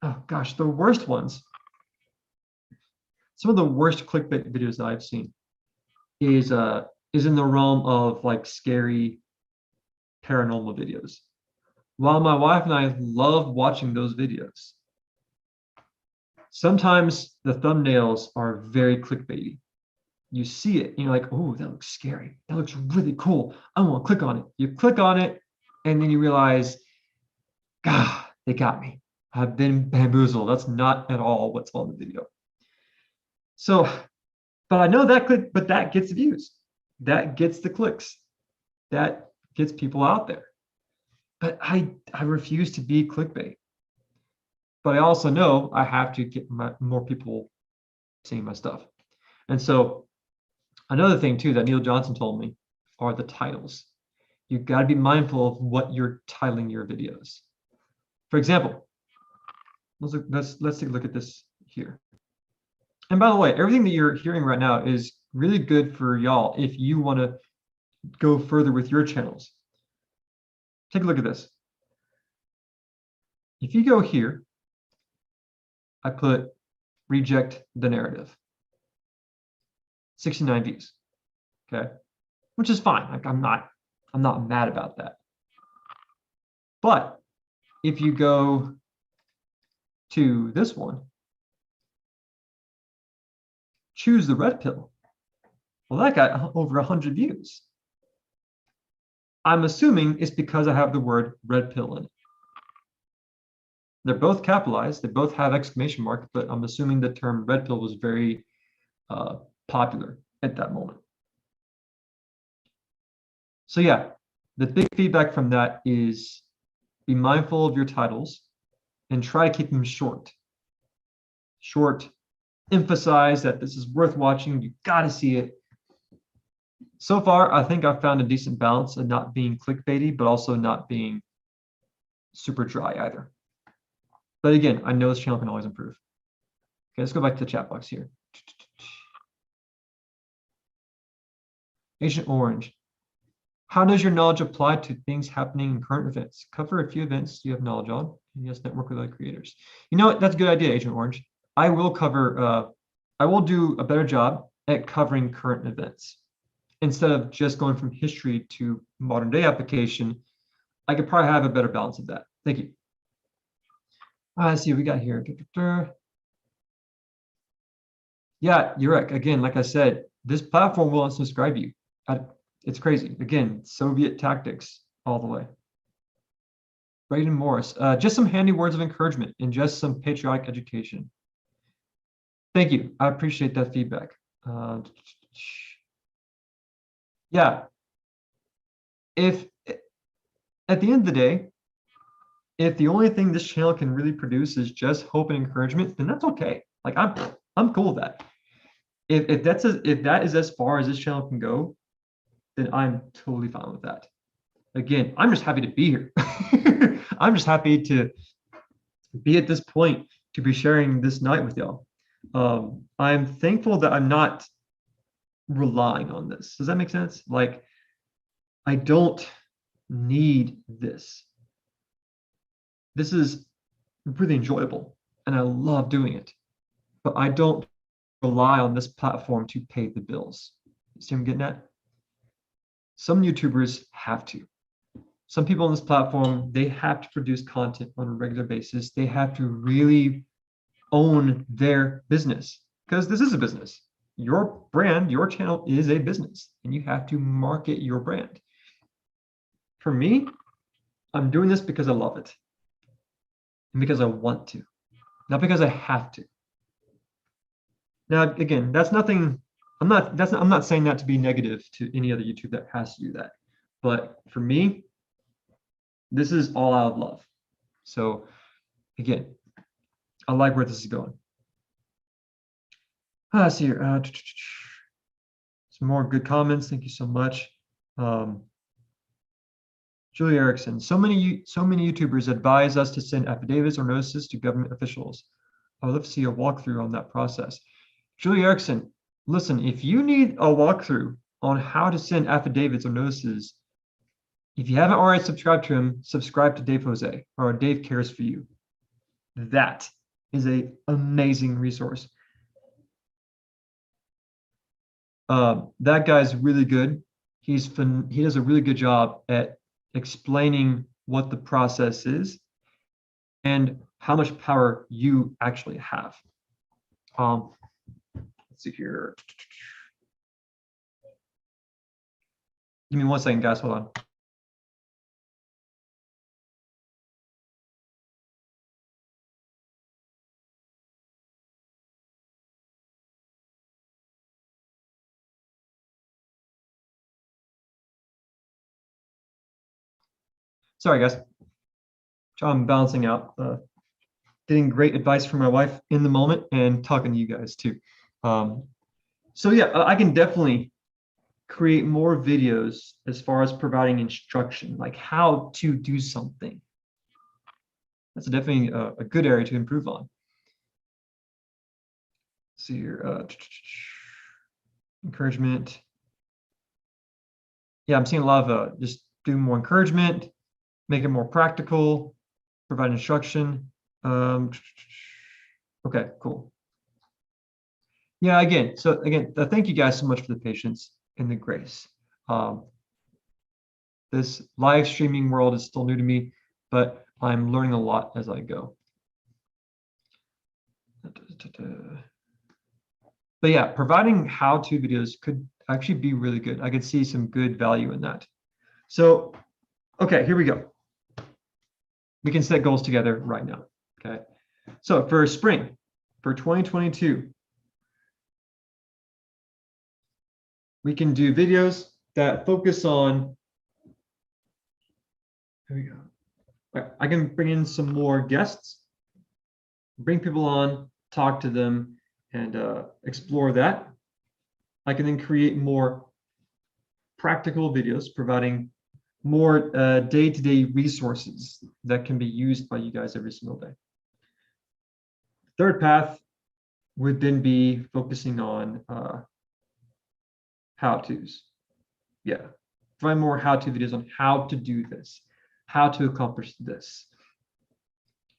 A: Oh gosh, the worst ones. Some of the worst clickbait videos that I've seen is in the realm of like scary paranormal videos. While my wife and I love watching those videos, sometimes the thumbnails are very clickbaity. You see it and you're like, oh, that looks scary. That looks really cool. I want to click on it. You click on it and then you realize, God, they got me. I've been bamboozled. That's not at all what's on the video. So, but I know but that gets views. That gets the clicks. That gets people out there. But I refuse to be clickbait. But I also know I have to get more people seeing my stuff. And so another thing too that Neil Johnson told me are the titles. You've got to be mindful of what you're titling your videos. For example, let's take a look at this here. And by the way, everything that you're hearing right now is really good for y'all if you want to go further with your channels. Take a look at this. If you go here, I put reject the narrative. 69 views. Okay, which is fine. Like I'm not mad about that. But if you go to this one, choose the red pill. Well, that got over 100 views. I'm assuming it's because I have the word red pill in it. They're both capitalized. They both have exclamation mark, but I'm assuming the term red pill was very popular at that moment. So yeah, the big feedback from that is be mindful of your titles and try to keep them short. Short, emphasize that this is worth watching. You got to see it. So far, I think I've found a decent balance of not being clickbaity, but also not being super dry either. But again, I know this channel can always improve. Okay, let's go back to the chat box here. Agent Orange. How does your knowledge apply to things happening in current events? Cover a few events you have knowledge on. And yes, network with other creators. You know what? That's a good idea, Agent Orange. I will do a better job at covering current events. Instead of just going from history to modern day application, I could probably have a better balance of that. Thank you. Let's see what we got here. Yeah, you're right. Again, like I said, this platform will unsubscribe you. It's crazy. Again, Soviet tactics all the way. Braden Morris, just some handy words of encouragement and just some patriotic education. Thank you. I appreciate that feedback. Yeah. If at the end of the day, if the only thing this channel can really produce is just hope and encouragement, then that's okay. Like I'm cool with that. If that is as far as this channel can go, then I'm totally fine with that. Again, I'm just happy to be here. I'm just happy to be at this point to be sharing this night with y'all. I'm thankful that I'm not relying on this. Does that make sense? Like, I don't need this. This is really enjoyable and I love doing it, but I don't rely on this platform to pay the bills. See what I'm getting at? Some YouTubers have to. Some people on this platform, they have to produce content on a regular basis. They have to really own their business because this is a business. Your brand, your channel is a business and you have to market your brand. For me, I'm doing this because I love it and because I want to, not because I have to. Now, again, that's nothing. I'm not saying that to be negative to any other YouTube that has to do that. But for me, this is all out of love. So again, I like where this is going. Let's see here. Some more good comments. Thank you so much. Julie Erickson. So many YouTubers advise us to send affidavits or notices to government officials. I would love to see a walkthrough on that process. Julie Erickson, listen, if you need a walkthrough on how to send affidavits or notices, if you haven't already subscribed to him, subscribe to Dave Jose or Dave Cares for You. That is an amazing resource. That guy's really good. He does a really good job at explaining what the process is and how much power you actually have. Let's see here. Give me 1 second, guys. Hold on. Sorry, guys. I'm balancing out, getting great advice from my wife in the moment and talking to you guys too. So yeah, I can definitely create more videos as far as providing instruction, like how to do something. That's definitely a good area to improve on. Let's see here, encouragement. Yeah, I'm seeing a lot of just do more encouragement, make it more practical, provide instruction. Okay, cool. Yeah, again, thank you guys so much for the patience and the grace. This live streaming world is still new to me, but I'm learning a lot as I go. But yeah, providing how-to videos could actually be really good. I could see some good value in that. So, okay, here we go. We can set goals together right now, okay? So for spring, for 2022, we can do videos that focus on, here we go. I can bring in some more guests, bring people on, talk to them, and explore that. I can then create more practical videos, providing more day-to-day resources that can be used by you guys every single day. Third path would then be focusing on how-tos. Yeah, provide more how-to videos on how to do this, how to accomplish this.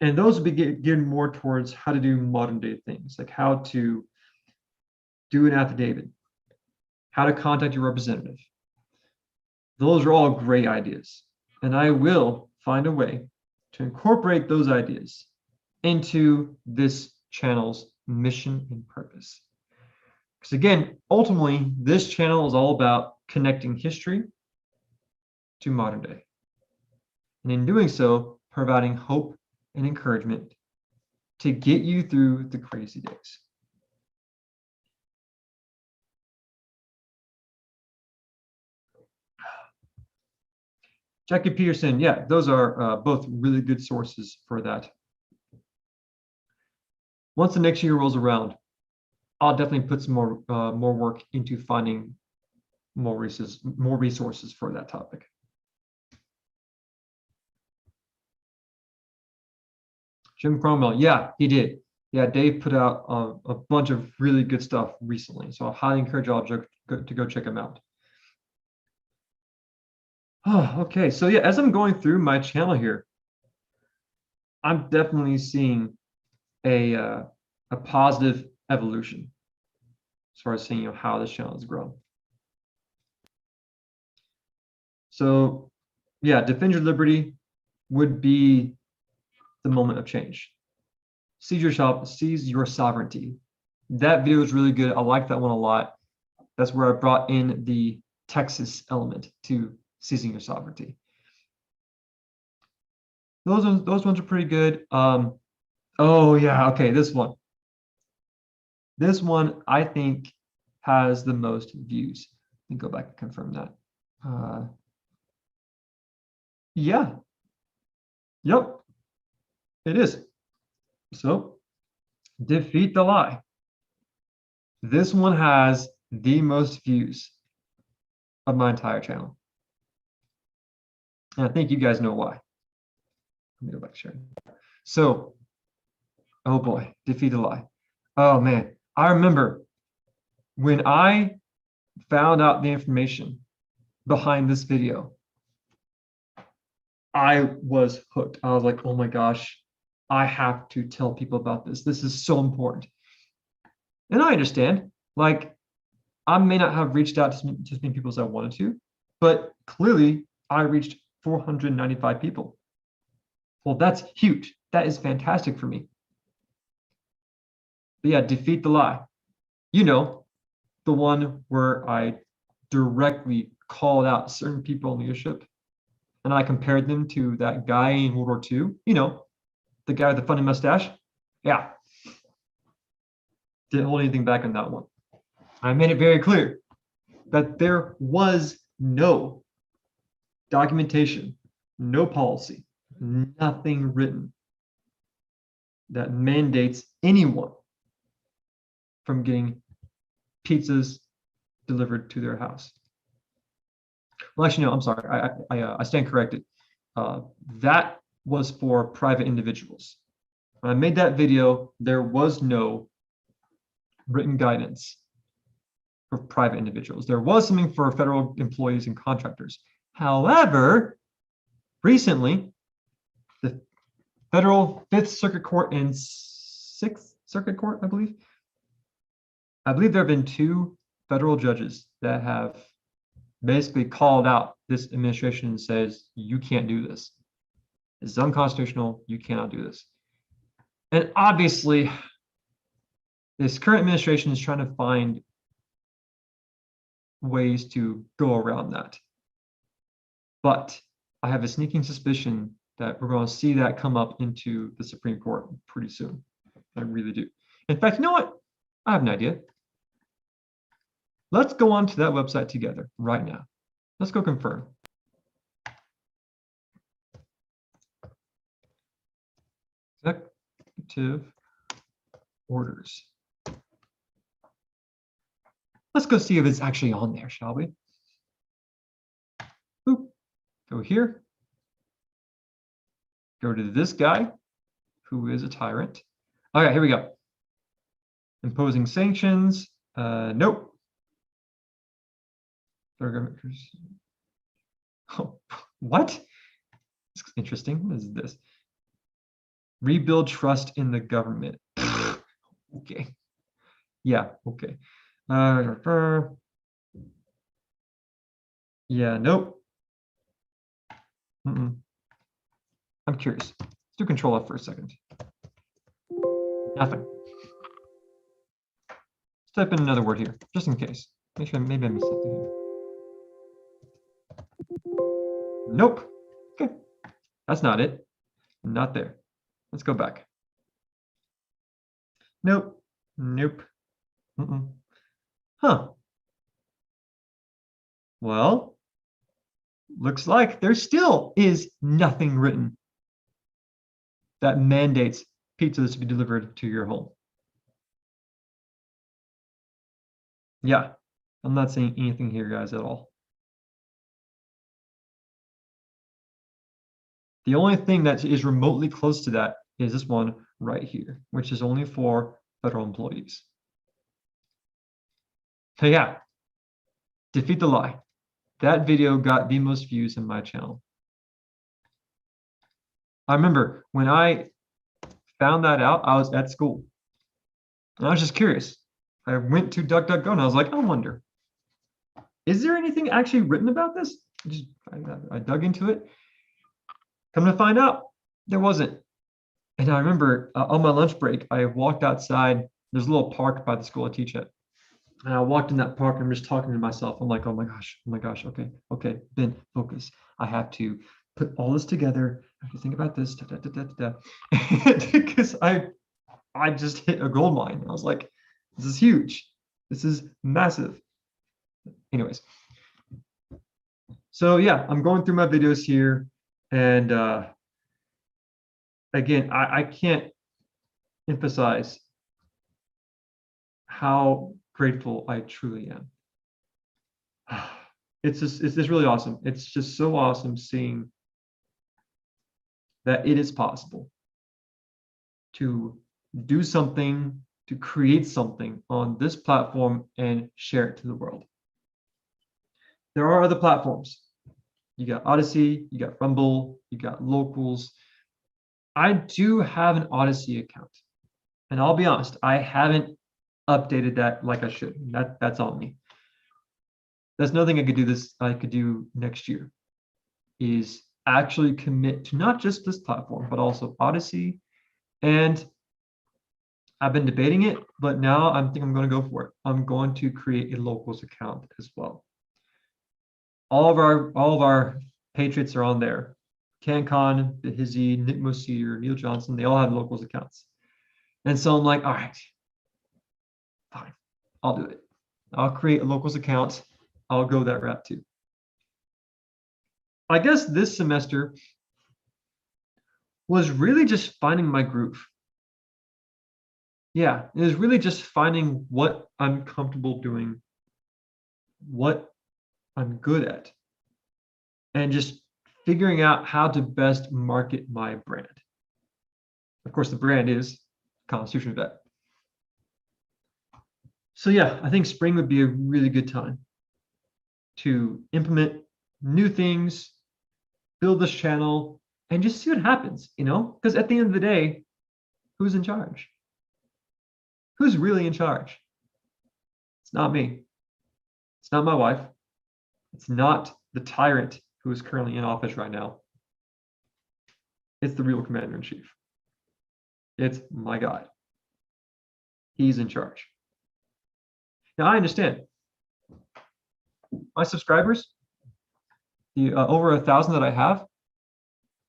A: And those would be geared more towards how to do modern day things, like how to do an affidavit, how to contact your representative. Those are all great ideas. And I will find a way to incorporate those ideas into this channel's mission and purpose. Because again, ultimately, this channel is all about connecting history to modern day. And in doing so, providing hope and encouragement to get you through the crazy days. Jackie Peterson, yeah, those are both really good sources for that. Once the next year rolls around, I'll definitely put some more work into finding more resources for that topic. Jim Cromwell, yeah, he did. Yeah, Dave put out a bunch of really good stuff recently, so I highly encourage y'all to go check him out. Oh, okay, so yeah, as I'm going through my channel here, I'm definitely seeing a positive evolution as far as seeing how this channel has grown. So yeah, defend your liberty would be the moment of change. Seize your sovereignty. That video is really good. I like that one a lot. That's where I brought in the Texas element to seizing your sovereignty. Those ones are pretty good. Oh yeah, okay, this one. This one I think has the most views. Let me go back and confirm that. Yeah. Yep. It is. So Defeat the lie. This one has the most views of my entire channel. And I think you guys know why. Let me go back to sharing. So, oh boy, defeat the lie. Oh man, I remember when I found out the information behind this video, I was hooked. I was like, oh my gosh, I have to tell people about this. This is so important. And I understand, like, I may not have reached out to as many people as I wanted to, but clearly I reached 495 people. Well, that's huge. That is fantastic for me. But yeah, defeat the lie. You know, the one where I directly called out certain people in leadership and I compared them to that guy in World War II. You know, the guy with the funny mustache. Yeah. Didn't hold anything back on that one. I made it very clear that there was no documentation, no policy, nothing written that mandates anyone from getting pizzas delivered to their house. Well, actually, no, I'm sorry. I stand corrected. That was for private individuals. When I made that video, there was no written guidance for private individuals. There was something for federal employees and contractors. However, recently, the Federal Fifth Circuit Court and Sixth Circuit Court, I believe there have been two federal judges that have basically called out this administration and says, you can't do this. It's unconstitutional. You cannot do this. And obviously, this current administration is trying to find ways to go around that. But I have a sneaking suspicion that we're going to see that come up into the Supreme Court pretty soon. I really do. In fact, you know what? I have an idea. Let's go on to that website together right now. Let's go confirm. Executive orders. Let's go see if it's actually on there, shall we? Boop. Go here. Go to this guy, who is a tyrant. All right, here we go. Imposing sanctions. Nope. Oh, what? This is interesting. What is this? Rebuild trust in the government. Okay. Yeah, okay. Yeah, nope. I'm curious. Let's do Control F for a second. Nothing. Let's type in another word here, just in case. Make sure maybe I missed something here. Nope. Okay. That's not it. Not there. Let's go back. Nope. Nope. Huh. Well, looks like there still is nothing written that mandates pizzas to be delivered to your home. Yeah, I'm not saying anything here, guys, at all. The only thing that is remotely close to that is this one right here, which is only for federal employees. So yeah, defeat the lie. That video got the most views in my channel. I remember when I found that out, I was at school. And I was just curious. I went to DuckDuckGo and I was like, I wonder, is there anything actually written about this? I dug into it. Come to find out, there wasn't. And I remember on my lunch break, I walked outside. There's a little park by the school I teach at. And I walked in that park and I'm just talking to myself. I'm like, oh my gosh, okay, Ben, focus. I have to put all this together. I have to think about this, because I just hit a gold mine. I was like, this is huge. This is massive. Anyways. So yeah, I'm going through my videos here. And again, I can't emphasize how grateful I truly am. It's just really awesome. It's just so awesome seeing that it is possible to do something, to create something on this platform and share it to the world. There are other platforms. You got Odyssey, you got Rumble, you got Locals. I do have an Odyssey account, and I'll be honest, I haven't updated that like I should. That's on me. There's nothing I could do next year, is actually commit to not just this platform, but also Odyssey. And I've been debating it, but now I think I'm going to go for it. I'm going to create a Locals account as well. All of our Patriots are on there. CanCon, Hizzy, Nick Mosier, Neil Johnson, they all have Locals accounts. And so I'm like, all right, fine, I'll do it. I'll create a Locals account. I'll go that route too. I guess this semester was really just finding my groove. Yeah, it was really just finding what I'm comfortable doing, what I'm good at, and just figuring out how to best market my brand. Of course, the brand is Constitution Vet. So yeah, I think spring would be a really good time to implement new things, build this channel, and just see what happens, because at the end of the day, who's in charge? Who's really in charge? It's not me. It's not my wife. It's not the tyrant who is currently in office right now. It's the real commander-in-chief. It's my guy. He's in charge. Now, I understand. My subscribers, the over 1,000 that I have,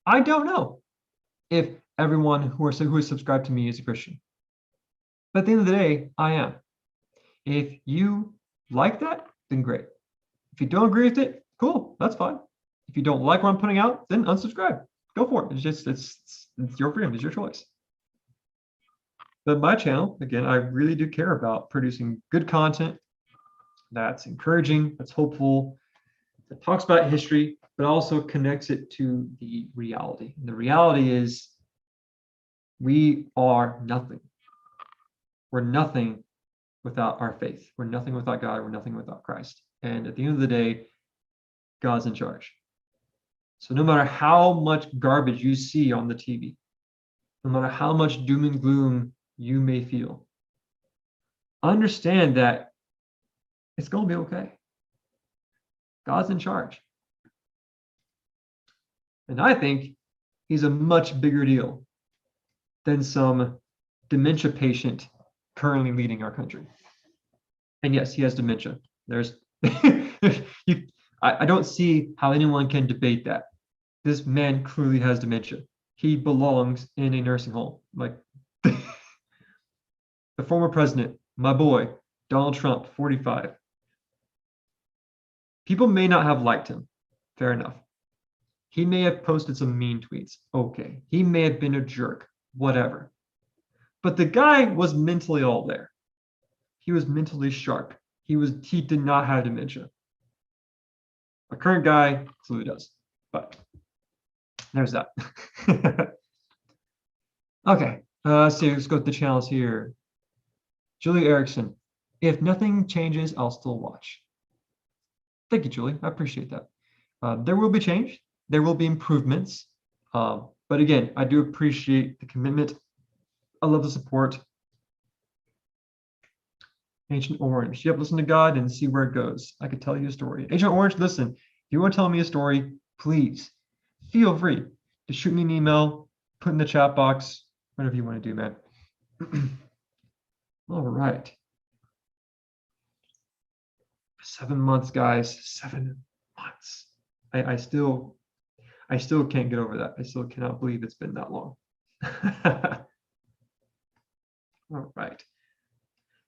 A: I don't know if everyone who is subscribed to me is a Christian. But at the end of the day, I am. If you like that, then great. If you don't agree with it, cool, that's fine. If you don't like what I'm putting out, then unsubscribe. Go for it. It's your freedom, it's your choice. But my channel, again, I really do care about producing good content that's encouraging, that's hopeful, that talks about history, but also connects it to the reality. And the reality is we are nothing. We're nothing without our faith. We're nothing without God. We're nothing without Christ. And at the end of the day, God's in charge. So no matter how much garbage you see on the TV, no matter how much doom and gloom you may feel, understand that it's going to be okay. God's in charge. And I think he's a much bigger deal than some dementia patient currently leading our country. And yes, he has dementia. There's I don't see how anyone can debate that. This man clearly has dementia. He belongs in a nursing home. Like the former president, my boy, Donald Trump, 45. People may not have liked him. Fair enough. He may have posted some mean tweets. Okay. He may have been a jerk. Whatever. But the guy was mentally all there. He was mentally sharp. He did not have dementia. Our current guy clearly does. But there's that. Okay. Let's go with the channels here. Julie Erickson. If nothing changes, I'll still watch. Thank you, Julie. I appreciate that. There will be change. There will be improvements. But again, I do appreciate the commitment. I love the support. Ancient Orange. Yep, listen to God and see where it goes. I could tell you a story. Ancient Orange, listen. If you want to tell me a story, please feel free to shoot me an email, put in the chat box, whatever you want to do, man. All right. 7 months, guys. 7 months. I still can't get over that. I still cannot believe it's been that long. All right.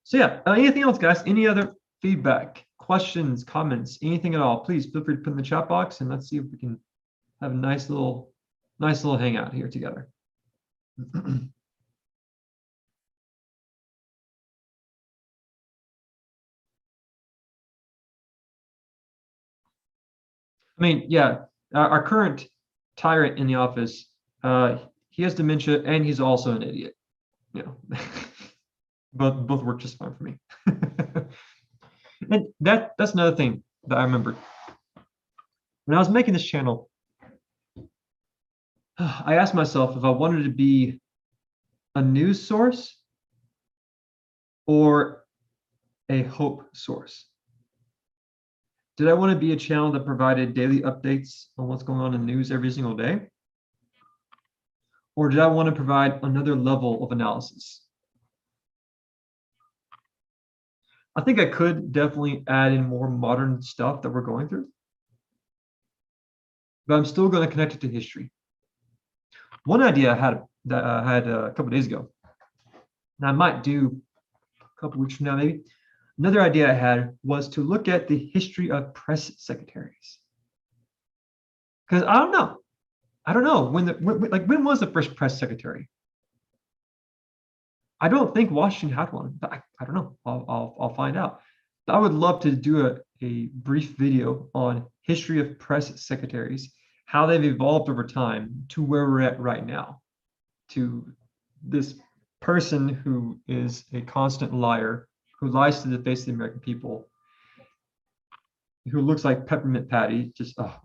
A: So yeah, anything else, guys? Any other feedback, questions, comments, anything at all? Please feel free to put in the chat box, and let's see if we can have a nice little hangout here together. I mean, yeah, our current tyrant in the office, he has dementia and he's also an idiot. You know, both work just fine for me. And that's another thing that I remembered when I was making this channel. I asked myself if I wanted to be a news source or a hope source. Did I want to be a channel that provided daily updates on what's going on in the news every single day? Or did I want to provide another level of analysis? I think I could definitely add in more modern stuff that we're going through, but I'm still going to connect it to history. One idea I had a couple days ago, and I might do a couple weeks from now, maybe. Another idea I had was to look at the history of press secretaries. Because I don't know when was the first press secretary? I don't think Washington had one, but I don't know. I'll find out. But I would love to do a brief video on history of press secretaries, how they've evolved over time to where we're at right now, to this person who is a constant liar, who lies to the face of the American people, who looks like Peppermint Patty. Just, oh,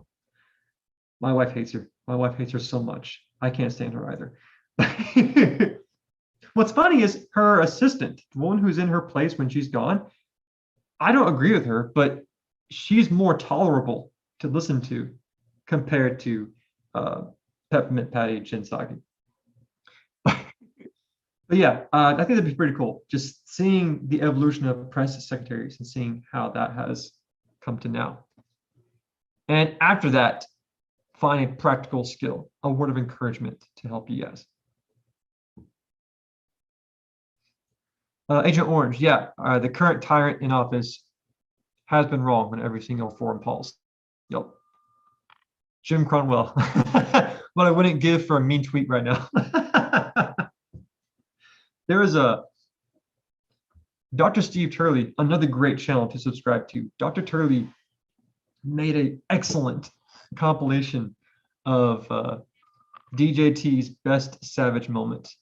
A: my wife hates her. My wife hates her so much. I can't stand her either. What's funny is her assistant, the one who's in her place when she's gone, I don't agree with her, but she's more tolerable to listen to compared to Peppermint Patty Jen Psaki. But yeah, I think that'd be pretty cool. Just seeing the evolution of press secretaries and seeing how that has come to now. And after that, find a practical skill, a word of encouragement to help you guys. Agent Orange, yeah, the current tyrant in office has been wrong on every single foreign policy. Yep. Jim Cromwell, what I wouldn't give for a mean tweet right now. There is a Dr. Steve Turley, another great channel to subscribe to. Dr. Turley made an excellent compilation of DJT's best savage moments.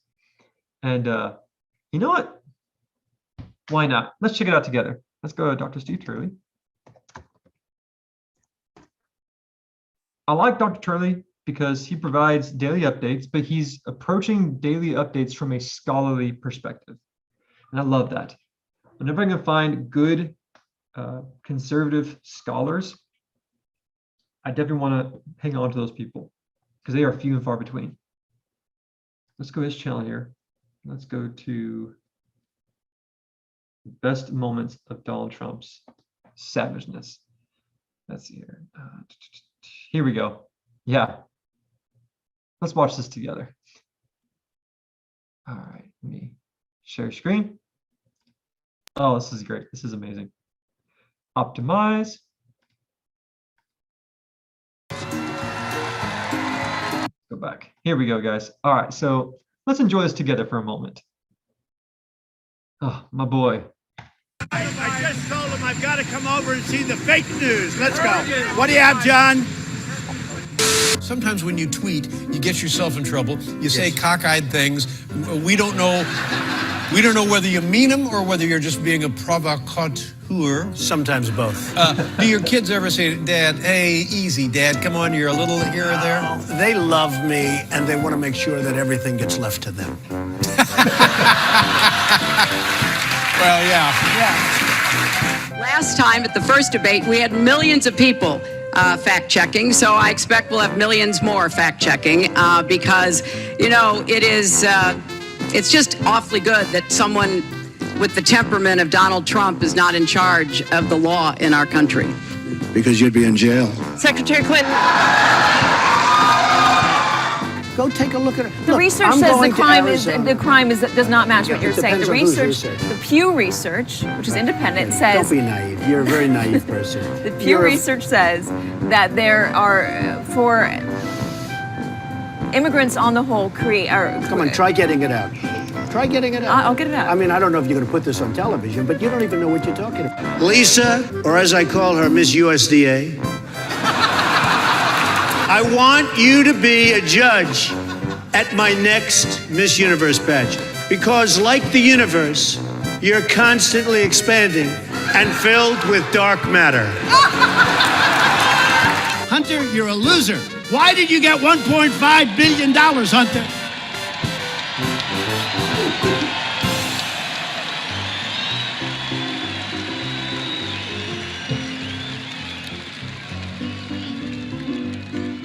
A: And you know what? Why not? Let's check it out together. Let's go to Dr. Steve Turley. I like Dr. Turley because he provides daily updates, but he's approaching daily updates from a scholarly perspective. And I love that. Whenever I can find good conservative scholars, I definitely want to hang on to those people because they are few and far between. Let's go to his channel here. Let's go to best moments of Donald Trump's savageness. Let's see here. Here we go. Yeah. Let's watch this together. All right, let me share screen. Oh, this is great. This is amazing. Optimize. Go back. Here we go, guys. All right, so let's enjoy this together for a moment. Oh, my boy.
C: I just told him I've got to come over and see the fake news. Let's go. What do you have, John?
D: Sometimes when you tweet, you get yourself in trouble. You say cockeyed things. We don't know whether you mean them or whether you're just being a provocateur.
C: Sometimes both.
D: Do your kids ever say, Dad, hey, easy, Dad, come on, you're a little here or there?
C: They love me, and they want to make sure that everything gets left to them.
D: Well, yeah.
E: Last time at the first debate, we had millions of people fact-checking, so I expect we'll have millions more fact-checking because, you know, it's just awfully good that someone with the temperament of Donald Trump is not in charge of the law in our country.
C: Because you'd be in jail.
F: Secretary Clinton.
C: Go take a look at it.
F: The research says the crime does not match what you're saying. The research, the Pew Research, which is independent, says.
C: Don't be naive. You're a very naive person.
F: The Pew Research says that there are for immigrants on the whole
C: Come on, try getting it out. Try getting it out.
F: I'll get it out.
C: I mean, I don't know if you're going to put this on television, but you don't even know what you're talking about. Lisa, or as I call her, Miss USDA. I want you to be a judge at my next Miss Universe pageant. Because like the universe, you're constantly expanding and filled with dark matter. Hunter, you're a loser. Why did you get $1.5 billion, Hunter?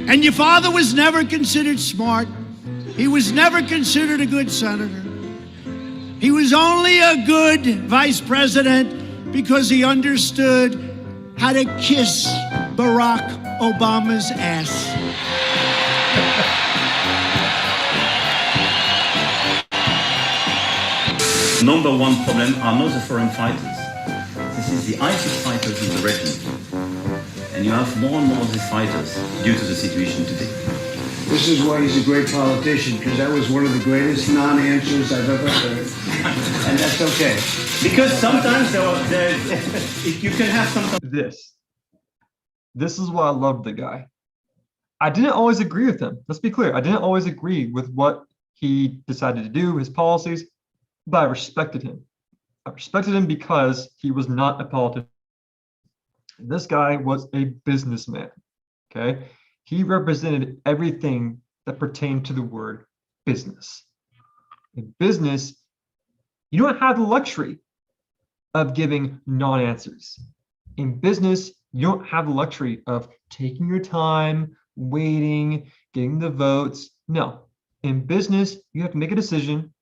C: And your father was never considered smart. He was never considered a good senator. He was only a good vice president because he understood how to kiss Barack Obama's ass.
G: Number one problem are not the foreign fighters. This is the ISIS fighters in the region. And you have more and more of these fighters due to the situation today.
H: This is why he's a great politician, because that was one of the greatest non-answers I've ever heard. And that's okay.
G: Because sometimes you can have some.
A: This is why I loved the guy. I didn't always agree with him. Let's be clear. I didn't always agree with what he decided to do, his policies, but I respected him. I respected him because he was not a politician. This guy was a businessman, okay? He represented everything that pertained to the word business. In business, you don't have the luxury of giving non-answers. In business, you don't have the luxury of taking your time, waiting, getting the votes. No. In business, you have to make a decision,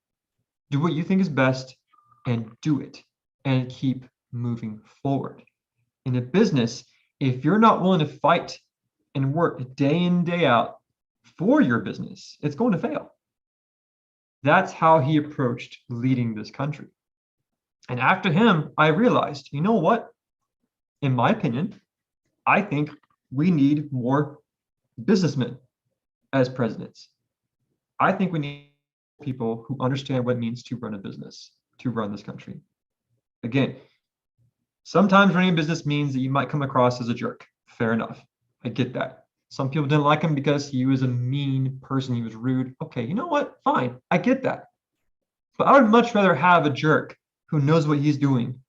A: do what you think is best, and do it, and keep moving forward. In a business, if you're not willing to fight and work day in, day out for your business, it's going to fail. That's how he approached leading this country. And after him, I realized, you know what? In my opinion, I think we need more businessmen as presidents. I think we need people who understand what it means to run a business, to run this country. Again, sometimes running a business means that you might come across as a jerk. Fair enough. I get that. Some people didn't like him because he was a mean person. He was rude. Okay, you know what? Fine. I get that. But I would much rather have a jerk who knows what he's doing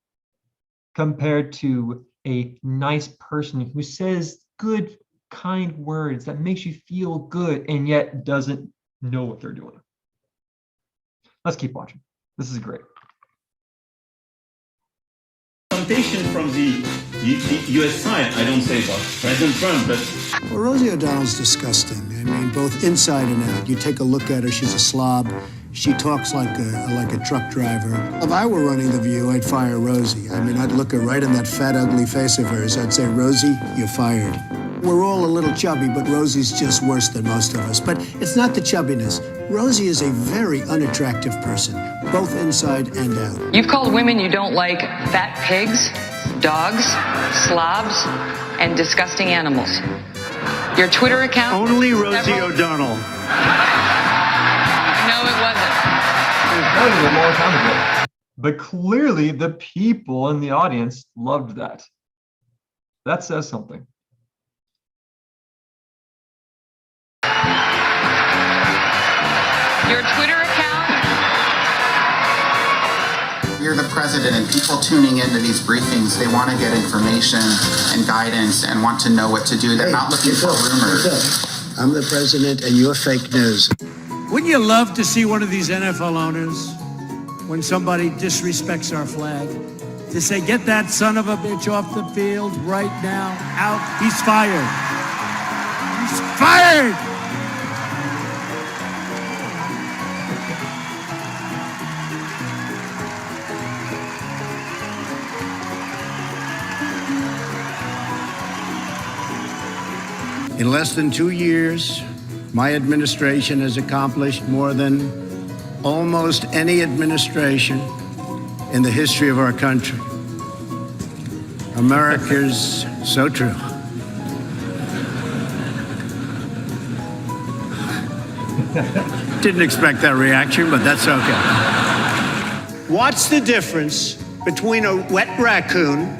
A: compared to a nice person who says good, kind words that makes you feel good and yet doesn't know what they're doing. Let's keep watching. This is great.
G: Temptation from the US side, I don't say about President Trump, but
H: Well, Rosie O'Donnell's disgusting. I mean, both inside and out. You take a look at her, she's a slob. She talks like a truck driver. If I were running The View, I'd fire Rosie. I mean, I'd look her right in that fat, ugly face of hers. I'd say, Rosie, you're fired. We're all a little chubby, but Rosie's just worse than most of us. But it's not the chubbiness. Rosie is a very unattractive person, both inside and out.
I: You've called women you don't like fat pigs, dogs, slobs, and disgusting animals. Your Twitter account...
C: Only Rosie O'Donnell.
I: No, it wasn't.
A: That was a long time ago. But clearly the people in the audience loved that. That says something.
I: Your Twitter account...
J: You're the president, and people tuning into these briefings, they want to get information and guidance and want to know what to do. They're not looking for rumors.
H: I'm the president, and you're fake news.
C: Wouldn't you love to see one of these NFL owners, when somebody disrespects our flag, to say, get that son of a bitch off the field right now, out, he's fired. He's fired!
H: In less than 2 years, my administration has accomplished more than almost any administration in the history of our country. America's so true. Didn't expect that reaction, but that's okay.
C: What's the difference between a wet raccoon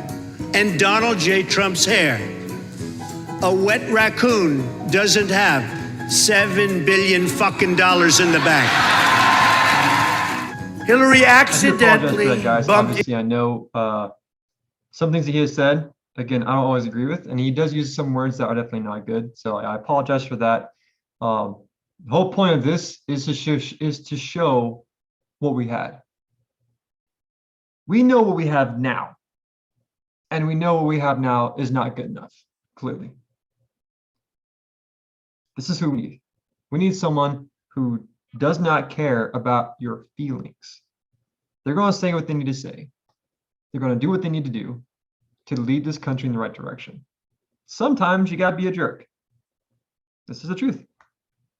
C: and Donald J. Trump's hair? A wet raccoon doesn't have $7 billion fucking dollars in the bank. Hillary
A: I do apologize for
C: accidentally
A: that, guys.
C: bumped.
A: Obviously, I know some things that he has said, again, I don't always agree with, and he does use some words that are definitely not good. So I apologize for that. The whole point of this is to show what we had. We know what we have now, and we know what we have now is not good enough, clearly. This is who we need. We need someone who does not care about your feelings. They're going to say what they need to say. They're going to do what they need to do to lead this country in the right direction. Sometimes you got to be a jerk. This is the truth.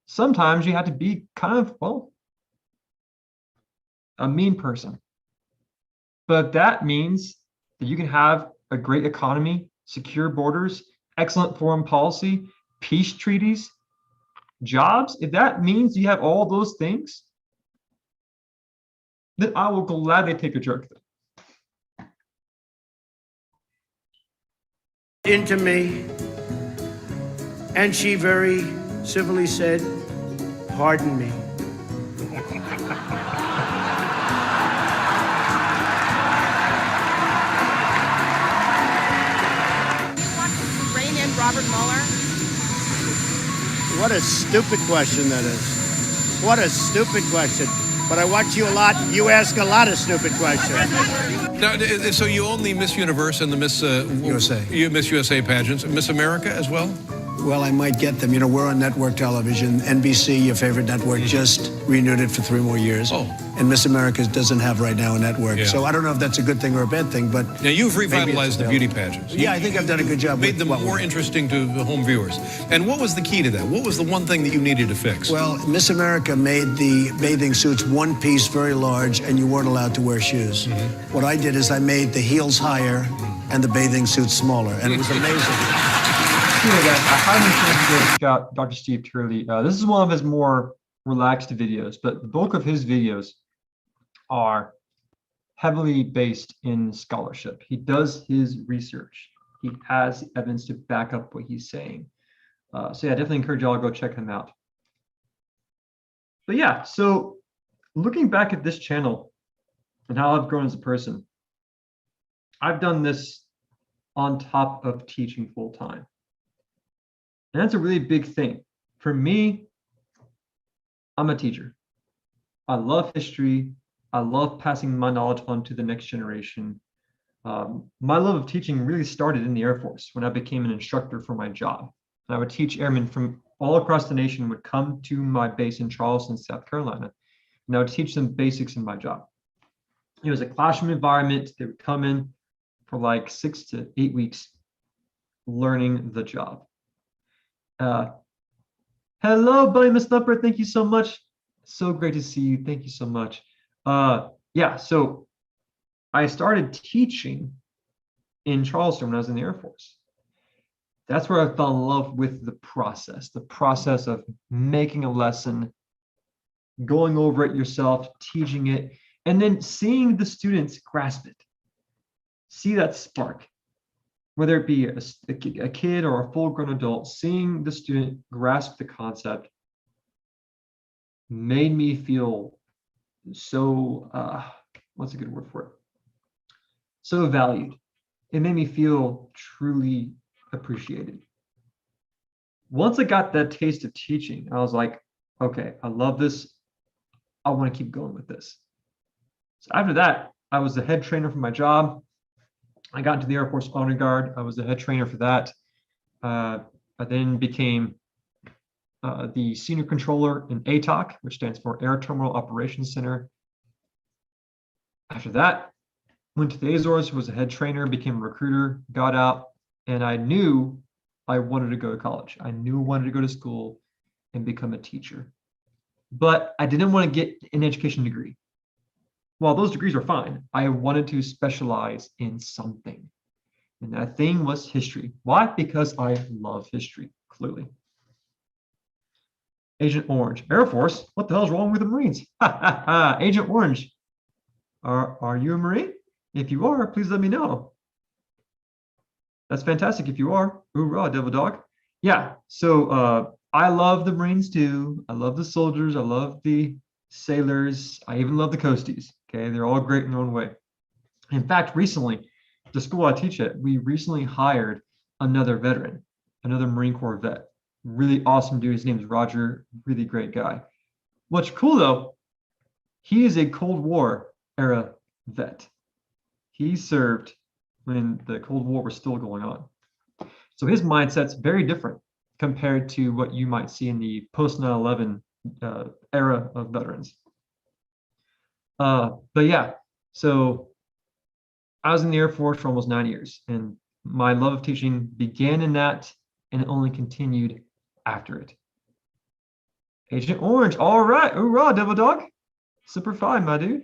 A: Sometimes you have to be kind of, well, a mean person. But that means that you can have a great economy, secure borders, excellent foreign policy, peace treaties, jobs. If that means you have all those things, then I will gladly take a jerk.
C: Into me, and she very civilly said, "Pardon me."
K: Rein in Robert Mueller?
C: What a stupid question that is. What a stupid question. But I watch you a lot. You ask a lot of stupid questions.
D: Now, so you own the Miss Universe and the Miss
H: USA.
D: Miss USA pageants, Miss America as well?
H: Well, I might get them. You know, we're on network television. NBC, your favorite network, just renewed it for 3 more years.
D: Oh.
H: And Miss America doesn't have right now a network.
D: Yeah.
H: So I don't know if that's a good thing or a bad thing, but
D: Now, you've
H: maybe it's
D: revitalized the
H: available.
D: beauty pageants.
H: Yeah, I think I've done a good job
D: Made
H: with
D: them
H: what
D: more
H: we-
D: interesting to the home viewers. And what was the key to that? What was the one thing that you needed to fix?
H: Well, Miss America made the bathing suits one piece, very large, and you weren't allowed to wear shoes.
D: Mm-hmm.
H: What I did is I made the heels higher and the bathing suits smaller, and it was amazing.
A: Again, I highly recommend you check out Dr. Steve Turley. This is one of his more relaxed videos, but the bulk of his videos are heavily based in scholarship. He does his research. He has the evidence to back up what he's saying. So yeah, I definitely encourage y'all to go check him out. But yeah, so looking back at this channel and how I've grown as a person, I've done this on top of teaching full time. And that's a really big thing. For me, I'm a teacher. I love history. I love passing my knowledge on to the next generation. My love of teaching really started in the Air Force when I became an instructor for my job. And I would teach airmen from all across the nation would come to my base in Charleston, South Carolina, and I would teach them basics in my job. It was a classroom environment. They would come in for like 6 to 8 weeks learning the job. Hello, buddy, Miss Thumper. Thank you so much. So great to see you. Thank you so much. Yeah, so I started teaching in Charleston when I was in the Air Force. That's where I fell in love with the process of making a lesson, going over it yourself, teaching it, and then seeing the students grasp it. See that spark, whether it be a kid or a full-grown adult, seeing the student grasp the concept made me feel so, what's a good word for it? So valued. It made me feel truly appreciated. Once I got that taste of teaching, I was like, okay, I love this. I want to keep going with this. So after that, I was the head trainer for my job. I got into the Air Force Honor Guard. I was the head trainer for that. I then became the senior controller in ATOC, which stands for Air Terminal Operations Center. After that, went to the Azores, was a head trainer, became a recruiter, got out, and I knew I wanted to go to college. I knew I wanted to go to school and become a teacher. But I didn't want to get an education degree. While those degrees are fine, I wanted to specialize in something. And that thing was history. Why? Because I love history, clearly. Agent Orange, Air Force, what the hell's wrong with the Marines? Agent Orange, are you a Marine? If you are, please let me know. That's fantastic if you are. Hoorah, Devil Dog. Yeah, so I love the Marines too. I love the soldiers. I love the sailors. I even love the Coasties. Okay, they're all great in their own way. In fact, recently, the school I teach at, we recently hired another veteran, another Marine Corps vet. Really awesome dude. His name's Roger. Really great guy. What's cool though, he is a Cold War era vet. He served when the Cold War was still going on. So his mindset's very different compared to what you might see in the post 9/11 era of veterans. But yeah, so I was in the Air Force for almost 9 years, and my love of teaching began in that and it only continued after it. Agent Orange, all right, hoorah, Devil Dog. Super fine, my dude.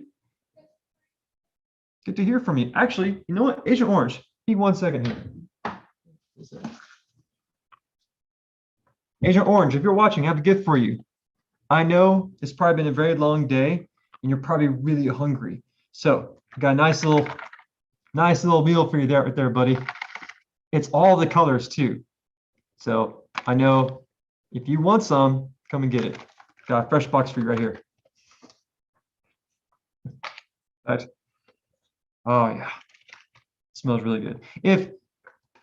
A: Good to hear from you. Actually, you know what, Agent Orange, give me 1 second here. Agent Orange, if you're watching, I have a gift for you. I know it's probably been a very long day and you're probably really hungry. So I got a nice little meal for you there, right there, buddy. It's all the colors too. So I know if you want some, come and get it. Got a fresh box for you right here. Right. Oh yeah, it smells really good. If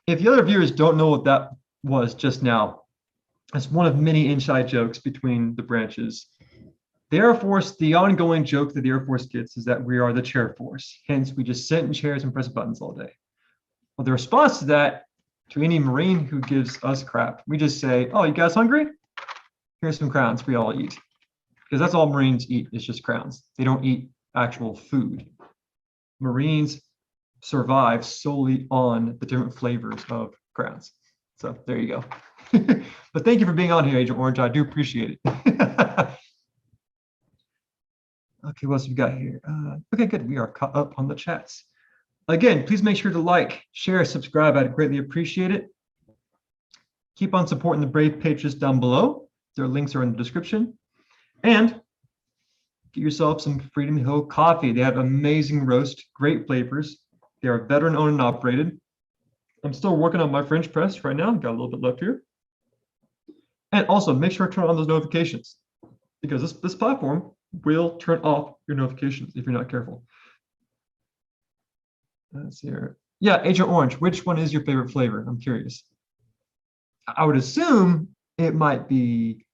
A: the other viewers don't know what that was just now, it's one of many inside jokes between the branches. The Air Force, the ongoing joke that the Air Force gets is that we are the chair force. Hence, we just sit in chairs and press buttons all day. Well, the response to that, to any Marine who gives us crap, we just say, oh, you guys hungry? Here's some crowns we all eat. Because that's all Marines eat, is just crowns. They don't eat actual food. Marines survive solely on the different flavors of crowns. So there you go. But thank you for being on here, Agent Orange. I do appreciate it. Okay, what else we got here? Okay, good. We are caught up on the chats. Again, please make sure to like, share, subscribe. I'd greatly appreciate it. Keep on supporting the Brave Patriots down below. Their links are in the description. And get yourself some Freedom Hill coffee. They have amazing roast, great flavors. They are veteran owned and operated. I'm still working on my French press right now. Got a little bit left here. And also make sure to turn on those notifications because this platform will turn off your notifications if you're not careful. Let's see here. Yeah, Agent Orange, which one is your favorite flavor? I'm curious. I would assume it might be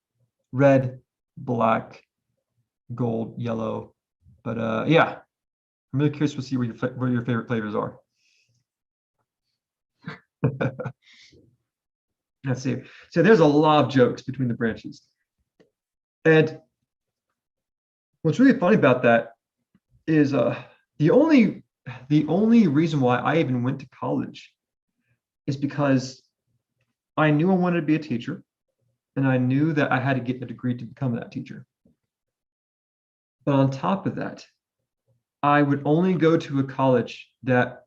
A: red, black, gold, yellow, but yeah, I'm really curious to see what your favorite flavors are. Let's see. So there's a lot of jokes between the branches, and what's really funny about that is the only reason why I even went to college is because I knew I wanted to be a teacher, and I knew that I had to get a degree to become that teacher. But on top of that, I would only go to a college that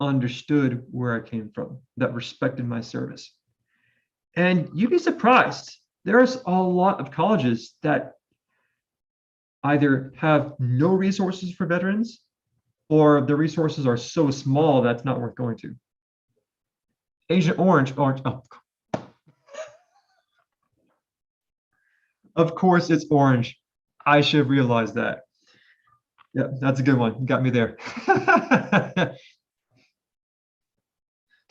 A: understood where I came from, that respected my service. And you'd be surprised. There's a lot of colleges that either have no resources for veterans or the resources are so small that's not worth going to. Agent Orange, oh. Of course it's orange. I should have realized that. Yeah, that's a good one. You got me there. But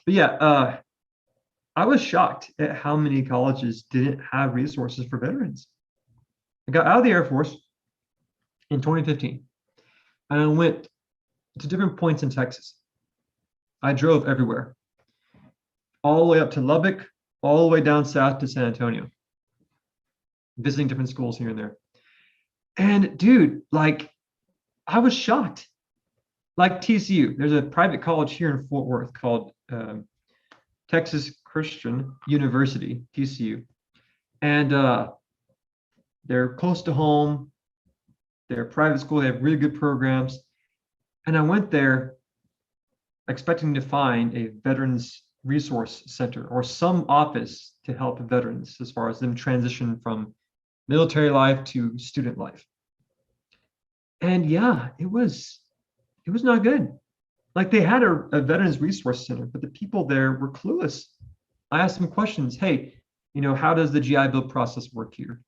A: yeah, I was shocked at how many colleges didn't have resources for veterans. I got out of the Air Force in 2015, and I went to different points in Texas. I drove everywhere, all the way up to Lubbock, all the way down south to San Antonio, visiting different schools here and there. And dude, like, I was shocked. Like TCU, there's a private college here in Fort Worth called Texas Christian University, TCU. And they're close to home. They're a private school. They have really good programs. And I went there expecting to find a veterans resource center or some office to help veterans as far as them transition from military life to student life. And yeah, it was not good. Like, they had a veterans resource center, but the people there were clueless. I asked them questions. Hey, how does the GI Bill process work here?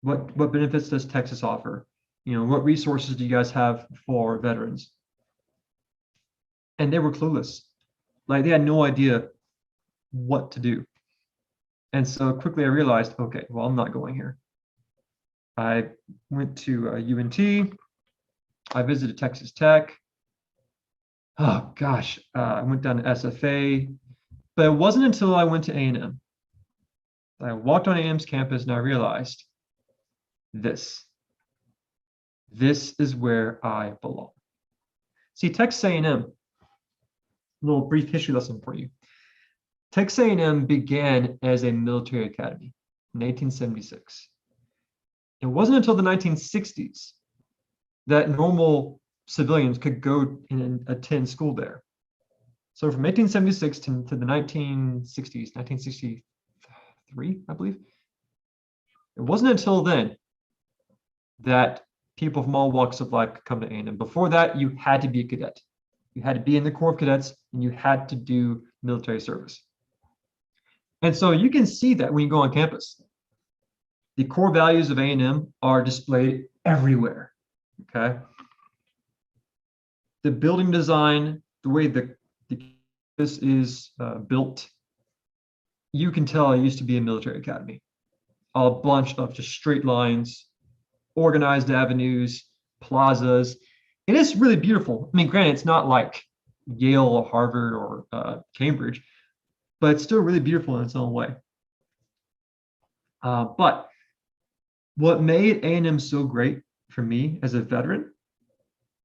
A: What benefits does Texas offer? What resources do you guys have for veterans? And they were clueless. Like, they had no idea what to do. And so quickly I realized, okay, well, I'm not going here. I went to UNT. I visited Texas Tech. Oh gosh, I went down to SFA, but it wasn't until I went to A&M. I walked on A&M's campus and I realized this is where I belong. See, Texas A&M, a little brief history lesson for you. Texas A&M began as a military academy in 1876. It wasn't until the 1960s that normal civilians could go and attend school there. So from 1876 to the 1960s, 1963, I believe, it wasn't until then that people from all walks of life could come to A&M. Before that, you had to be a cadet. You had to be in the Corps of Cadets, and you had to do military service. And so you can see that when you go on campus. The core values of A&M are displayed everywhere, okay? The building design, the way the campus is built, you can tell it used to be a military academy. A bunch of just straight lines, organized avenues, plazas. It is really beautiful. I mean, granted, it's not like Yale or Harvard or Cambridge, but it's still really beautiful in its own way. But what made A&M so great for me as a veteran,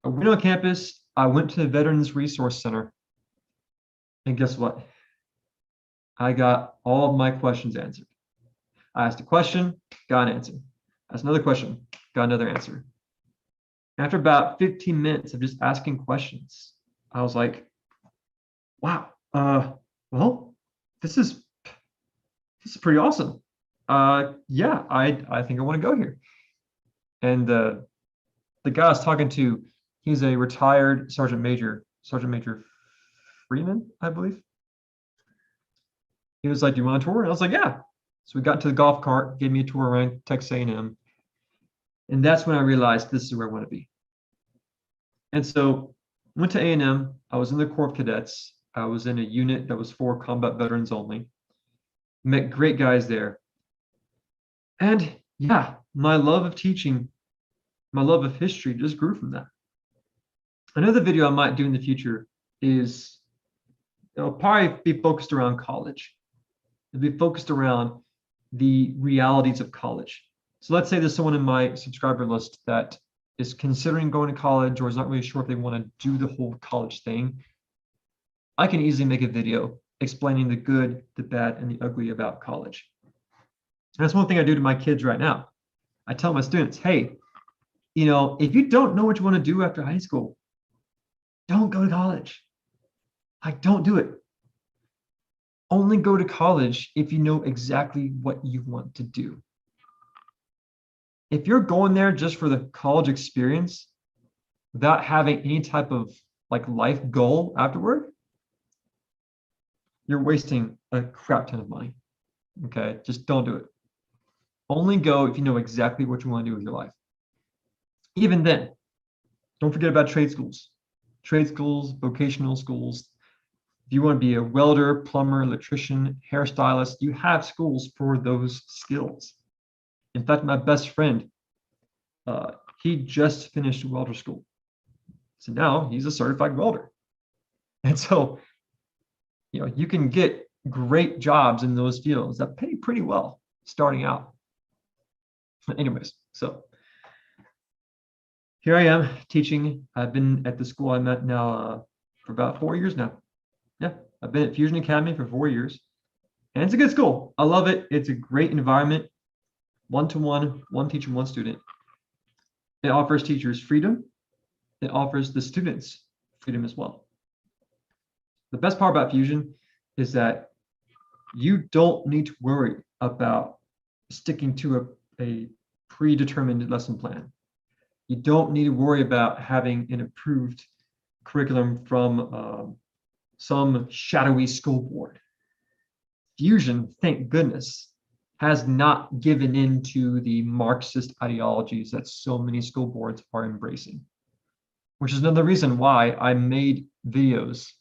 A: I went on campus, I went to the Veterans Resource Center, and guess what? I got all of my questions answered. I asked a question, got an answer. I asked another question, got another answer. After about 15 minutes of just asking questions, I was like, wow, well, this is pretty awesome. Yeah, I think I want to go here. And the guy I was talking to, he's a retired Sergeant Major Freeman, I believe. He was like, "Do you want a tour?" And I was like, "Yeah." So we got to the golf cart, gave me a tour around Texas A&M, and that's when I realized this is where I want to be. And so went to A&M. I was in the Corps of Cadets. I was in a unit that was for combat veterans only. Met great guys there. And yeah, my love of teaching, my love of history just grew from that. Another video I might do in the future is, it'll probably be focused around college. It'll be focused around the realities of college. So let's say there's someone in my subscriber list that is considering going to college or is not really sure if they want to do the whole college thing. I can easily make a video explaining the good, the bad, and the ugly about college. And that's one thing I do to my kids right now. I tell my students, hey, if you don't know what you want to do after high school, don't go to college. Like, don't do it. Only go to college if you know exactly what you want to do. If you're going there just for the college experience without having any type of life goal afterward, you're wasting a crap ton of money. Okay, just don't do it. Only go if you know exactly what you want to do with your life. Even then, don't forget about trade schools. Trade schools, vocational schools. If you want to be a welder, plumber, electrician, hairstylist, you have schools for those skills. In fact, my best friend, he just finished welder school. So now he's a certified welder. And so, you can get great jobs in those fields that pay pretty well starting out. But anyways, so here I am teaching. I've been at the school I'm at now for about 4 years now. Yeah, I've been at Fusion Academy for 4 years. And it's a good school. I love it. It's a great environment. One-to-one, one teacher, one student. It offers teachers freedom. It offers the students freedom as well. The best part about Fusion is that you don't need to worry about sticking to a predetermined lesson plan. You don't need to worry about having an approved curriculum from some shadowy school board. Fusion, thank goodness, has not given in to the Marxist ideologies that so many school boards are embracing, which is another reason why I made videos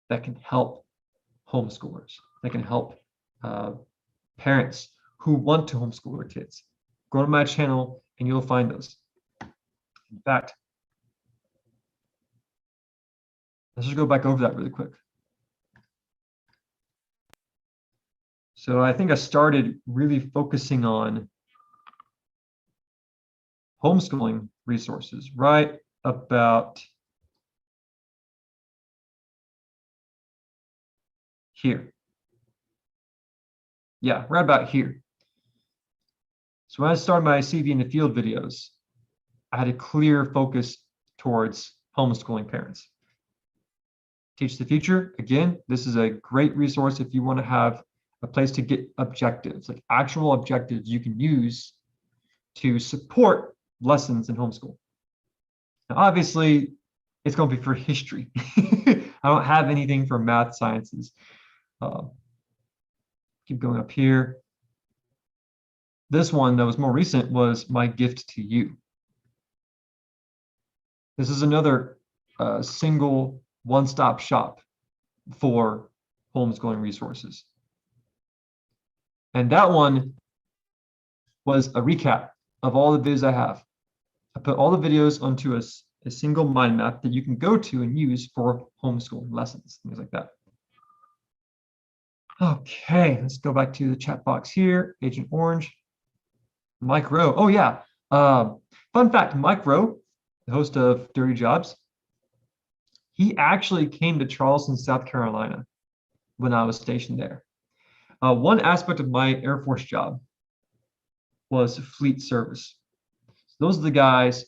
A: that can help homeschoolers, that can help parents who want to homeschool their kids. Go to my channel and you'll find those. In fact, let's just go back over that really quick. So I think I started really focusing on homeschooling resources right about here. Yeah, right about here. So when I started my CV in the field videos, I had a clear focus towards homeschooling parents. Teach the Future, again, this is a great resource if you want to have a place to get objectives, like actual objectives you can use to support lessons in homeschool. Now, obviously, it's going to be for history. I don't have anything for math sciences. Keep going up here. This one that was more recent was My Gift to You. This is another single one-stop shop for homeschooling resources. And that one was a recap of all the videos I have. I put all the videos onto a single mind map that you can go to and use for homeschooling lessons, things like that. Okay, let's go back to the chat box here. Agent Orange. Mike Rowe. Oh, yeah. Fun fact, Mike Rowe, the host of Dirty Jobs, he actually came to Charleston, South Carolina when I was stationed there. One aspect of my Air Force job was fleet service. Those are the guys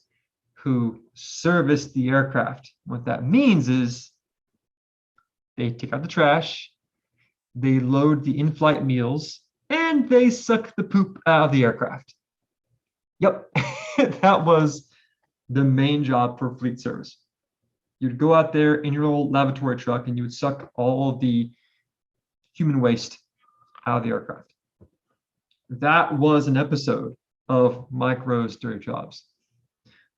A: who service the aircraft. What that means is they take out the trash, they load the in-flight meals, and they suck the poop out of the aircraft. Yep, that was the main job for fleet service. You'd go out there in your little lavatory truck and you would suck all of the human waste out of the aircraft. That was an episode of Mike Rowe's Dirty Jobs.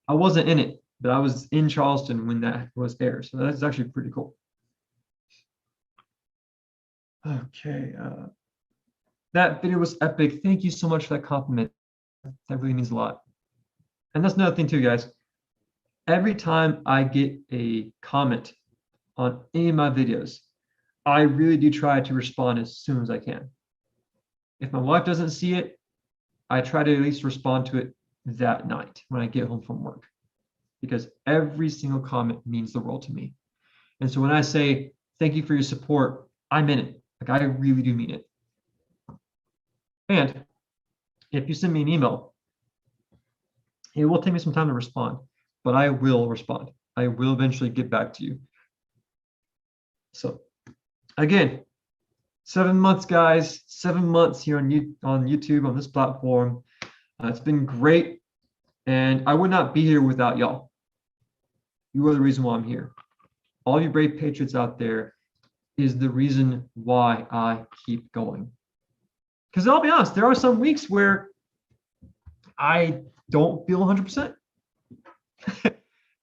A: I wasn't in it, but I was in Charleston when that was aired, so that's actually pretty cool. Okay, that video was epic. Thank you so much for that compliment. That really means a lot. And that's another thing too, guys. Every time I get a comment on any of my videos, I really do try to respond as soon as I can. If my wife doesn't see it, I try to at least respond to it that night when I get home from work, because every single comment means the world to me. And so when I say, thank you for your support, I mean it. Like, I really do mean it. And if you send me an email, it will take me some time to respond, but I will respond. I will eventually get back to you. So again, 7 months, guys, 7 months here on YouTube, on this platform. It's been great. And I would not be here without y'all. You are the reason why I'm here. All you brave patriots out there is the reason why I keep going. Because I'll be honest, there are some weeks where I don't feel 100%.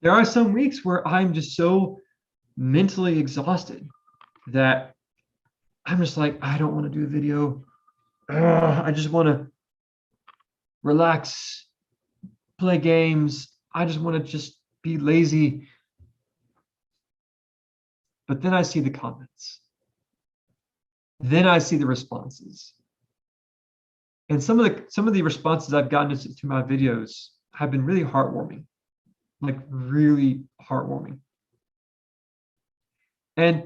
A: There are some weeks where I'm just so mentally exhausted that I'm just like, I don't want to do a video. I just want to relax, play games. I just want to just be lazy. But then I see the comments. Then I see the responses. And some of the responses I've gotten to my videos have been really heartwarming. Like really heartwarming. And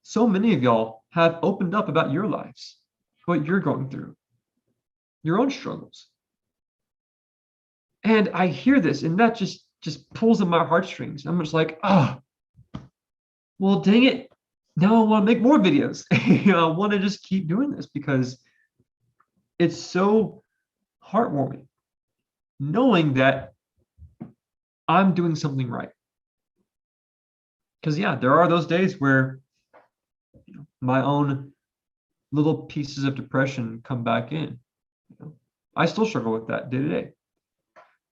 A: so many of y'all have opened up about your lives, what you're going through, your own struggles. And I hear this, and that just pulls at my heartstrings. I'm just like, oh, well, dang it. Now I want to make more videos. I want to just keep doing this because it's so heartwarming knowing that I'm doing something right. Because yeah, there are those days where my own little pieces of depression come back in. You know, I still struggle with that day to day.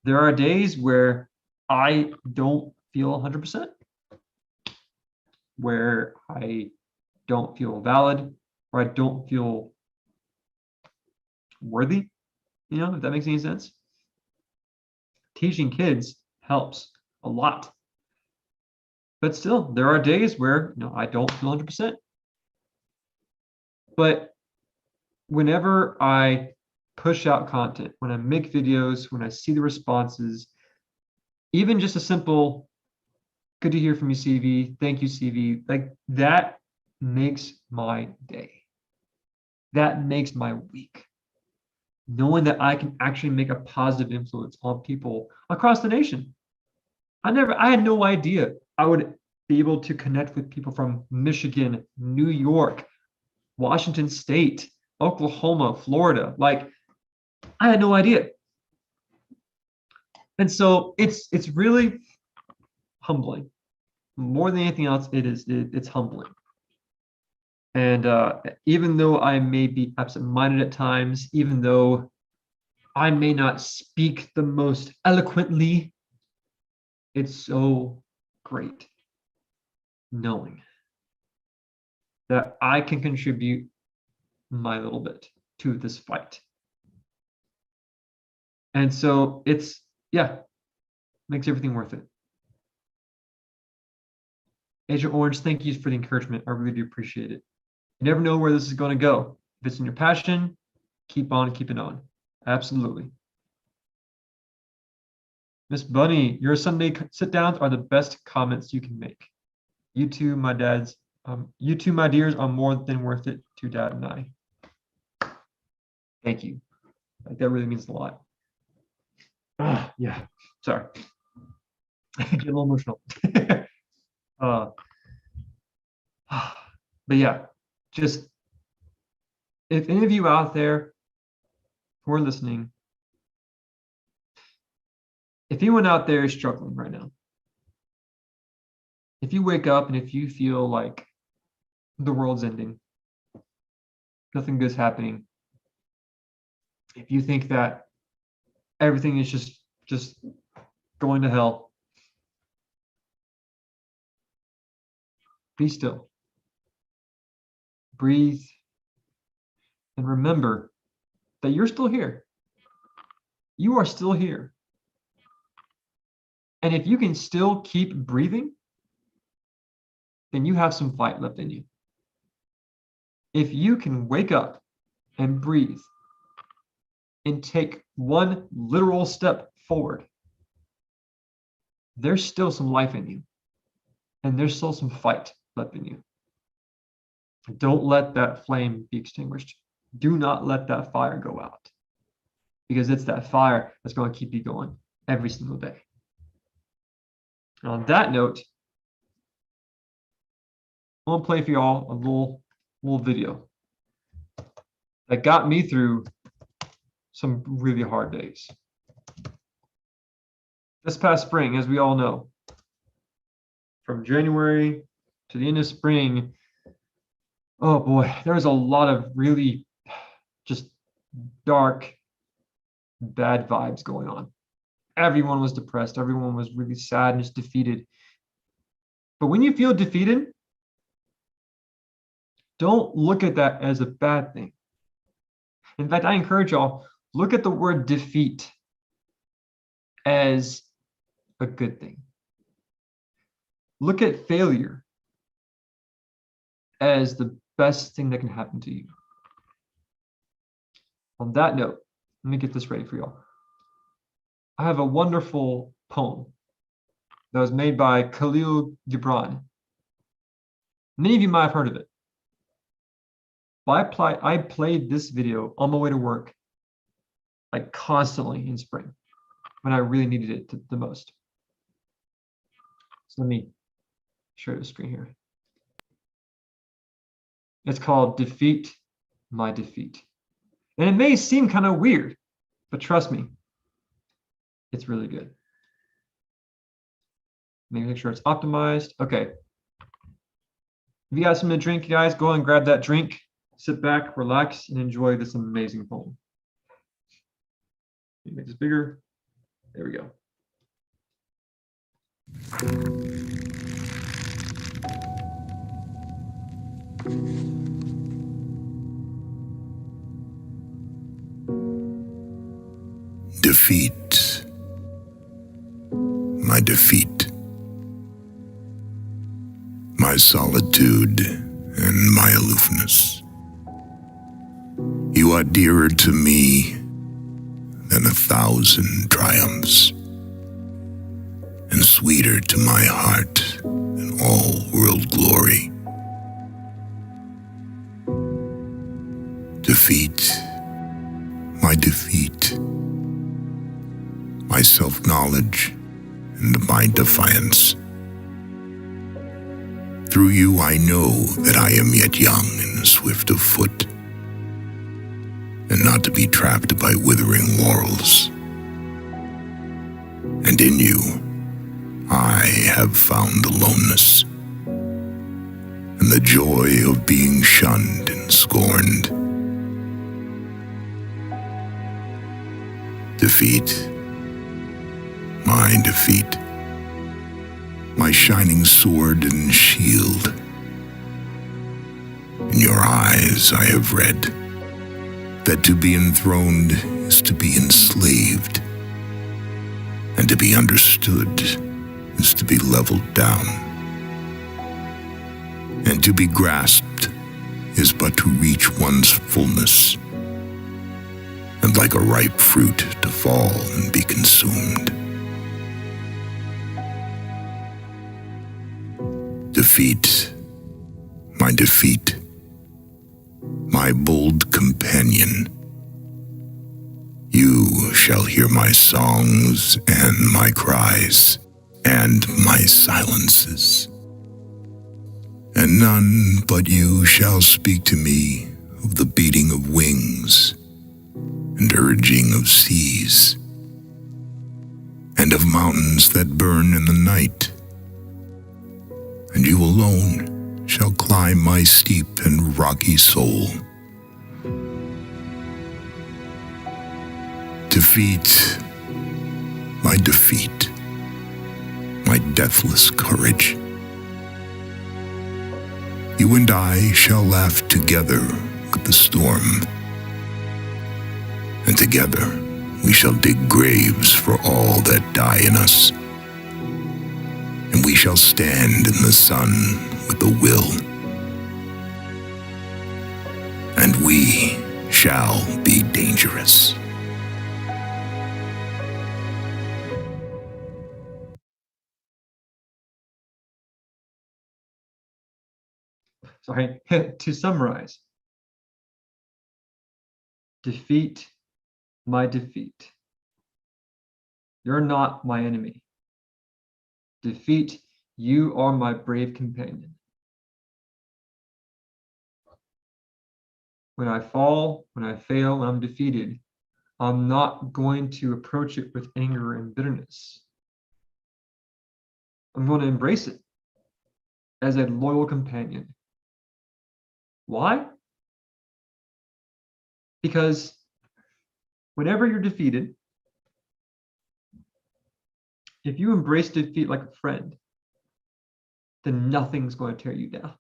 A: There are days where I don't feel 100%, where I don't feel valid, or I don't feel worthy, you know, if that makes any sense. Teaching kids helps a lot. But still, there are days where, you know, I don't feel 100%. But whenever I push out content, when I make videos, when I see the responses, even just a simple, good to hear from you, CV, thank you, CV, like that makes my day. That makes my week. Knowing that I can actually make a positive influence on people across the nation. I had no idea I would be able to connect with people from Michigan, New York, Washington State, Oklahoma, Florida. Like, I had no idea. And so it's really humbling. More than anything else, it's humbling. And even though I may be absent-minded at times, even though I may not speak the most eloquently, it's so great knowing that I can contribute my little bit to this fight. And so it's, yeah, makes everything worth it. Agent Orange, thank you for the encouragement. I really do appreciate it. You never know where this is going to go. If it's in your passion, keep on keeping on. Absolutely. Miss Bunny, your Sunday sit-downs are the best comments you can make. You two, my dads, you two, my dears, are more than worth it to Dad and I. Thank you. Like, that really means a lot. Yeah, sorry. I get a little emotional. But yeah, just if any of you out there who are listening, if anyone out there is struggling right now, if you wake up and if you feel like the world's ending, nothing good's happening, if you think that everything is just going to hell, be still. Breathe. And remember that you're still here. You are still here. And if you can still keep breathing, then you have some fight left in you. If you can wake up and breathe and take one literal step forward, there's still some life in you. And there's still some fight left in you. Don't let that flame be extinguished. Do not let that fire go out, because it's that fire that's going to keep you going every single day. And on that note, I want to play for y'all a little video that got me through some really hard days. This past spring, as we all know, from January to the end of spring, oh boy, there was a lot of really just dark, bad vibes going on. Everyone was depressed. Everyone was really sad and just defeated. But when you feel defeated, don't look at that as a bad thing. In fact, I encourage y'all, look at the word defeat as a good thing. Look at failure as the best thing that can happen to you. On that note, let me get this ready for y'all. I have a wonderful poem that was made by Khalil Gibran. Many of you might have heard of it. But I played this video on my way to work, like constantly in spring, when I really needed it the most. So let me share the screen here. It's called Defeat My Defeat. And it may seem kind of weird, but trust me, it's really good. Make sure it's optimized. Okay. If you got something to drink, guys, go and grab that drink. sit back, relax, and enjoy this amazing poem. Let me make this bigger. There we go.
B: Defeat. My defeat. My solitude and my aloofness. You are dearer to me than 1,000 triumphs, and sweeter to my heart than all world glory. Defeat. My defeat. My self-knowledge and my defiance. Through you I know that I am yet young and swift of foot, and not to be trapped by withering laurels. And in you I have found aloneness, and the joy of being shunned and scorned. Defeat. My defeat. My shining sword and shield. In your eyes I have read that to be enthroned is to be enslaved, and to be understood is to be leveled down, and to be grasped is but to reach one's fullness, and like a ripe fruit to fall and be consumed. Defeat. My defeat. My bold companion. You shall hear my songs and my cries and my silences. And none but you shall speak to me of the beating of wings and urging of seas, and of mountains that burn in the night. And you alone shall climb my steep and rocky soul. Defeat. My defeat. My deathless courage. You and I shall laugh together with the storm, and together we shall dig graves for all that die in us, and we shall stand in the sun with the will, and we shall be dangerous.
A: Sorry, to summarize. Defeat. My defeat. You're not my enemy. Defeat. You are my brave companion. When I fall, when I fail, when I'm defeated, I'm not going to approach it with anger and bitterness. I'm going to embrace it as a loyal companion. Why? Because whenever you're defeated, if you embrace defeat like a friend, then nothing's going to tear you down.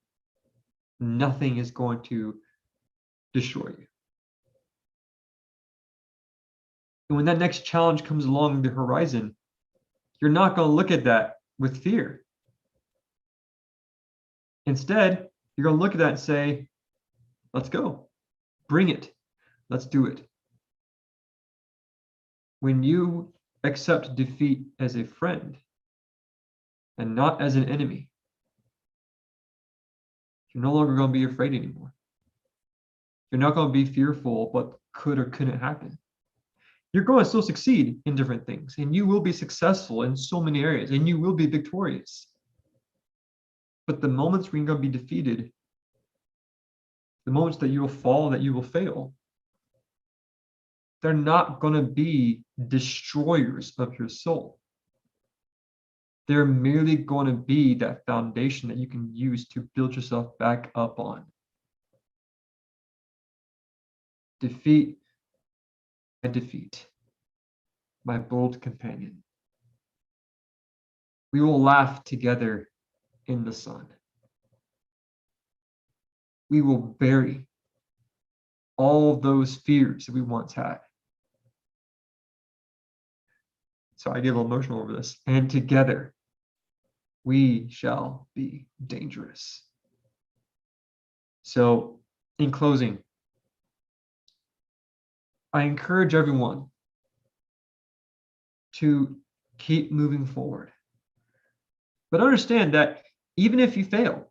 A: Nothing is going to destroy you. And when that next challenge comes along the horizon, you're not going to look at that with fear. Instead, you're going to look at that and say, let's go. Bring it. Let's do it. When you accept defeat as a friend and not as an enemy, you're no longer going to be afraid anymore. You're not going to be fearful of what could or couldn't happen. You're going to still succeed in different things, and you will be successful in so many areas, and you will be victorious. But the moments when you're going to be defeated, the moments that you will fall, that you will fail, they're not going to be destroyers of your soul. They're merely going to be that foundation that you can use to build yourself back up on. defeat my defeat, my bold companion. We will laugh together in the sun. We will bury all those fears that we once had. So I get a little emotional over this. And together, we shall be dangerous. So, in closing, I encourage everyone to keep moving forward. But understand that even if you fail,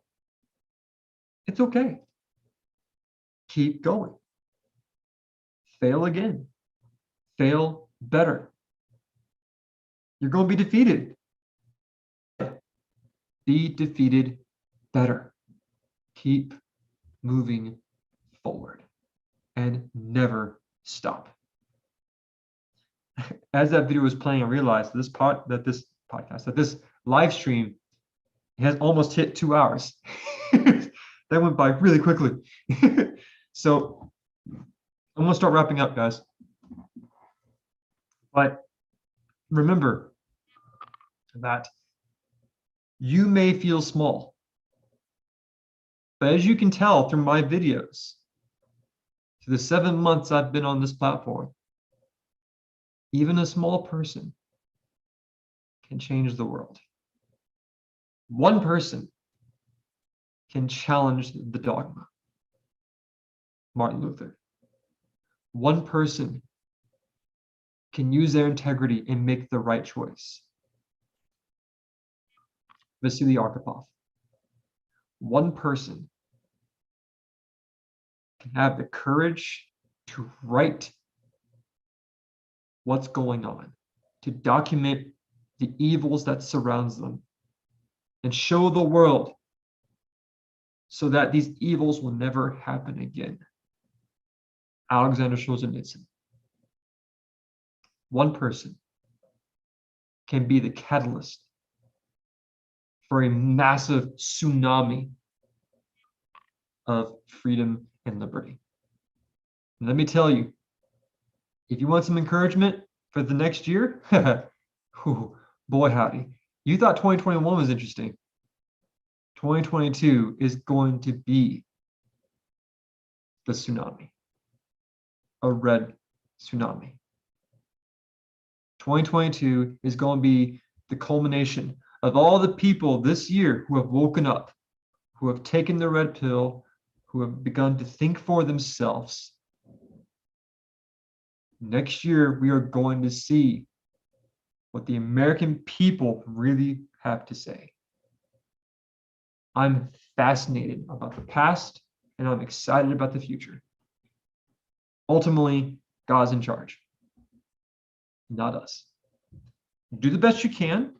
A: it's okay. Keep going. Fail again. Fail better. You're going to be defeated. Be defeated better. Keep moving forward and never stop. As that video was playing, I realized that this live stream has almost hit 2 hours. That went by really quickly. So I'm gonna start wrapping up, guys. But remember that you may feel small, but as you can tell through my videos, through the 7 months I've been on this platform, even a small person can change the world. One person can challenge the dogma. Martin Luther. One person can use their integrity and make the right choice. Vasily Arkhipov. One person can have the courage to write what's going on, to document the evils that surrounds them, and show the world so that these evils will never happen again. Alexander Solzhenitsyn. One person can be the catalyst for a massive tsunami of freedom and liberty. And let me tell you, if you want some encouragement for the next year, boy howdy. You thought 2021 was interesting. 2022 is going to be the tsunami, a red tsunami. 2022 is going to be the culmination of all the people this year who have woken up, who have taken the red pill, who have begun to think for themselves. Next year, we are going to see what the American people really have to say. I'm fascinated about the past, and I'm excited about the future. Ultimately, God's in charge, not us. Do the best you can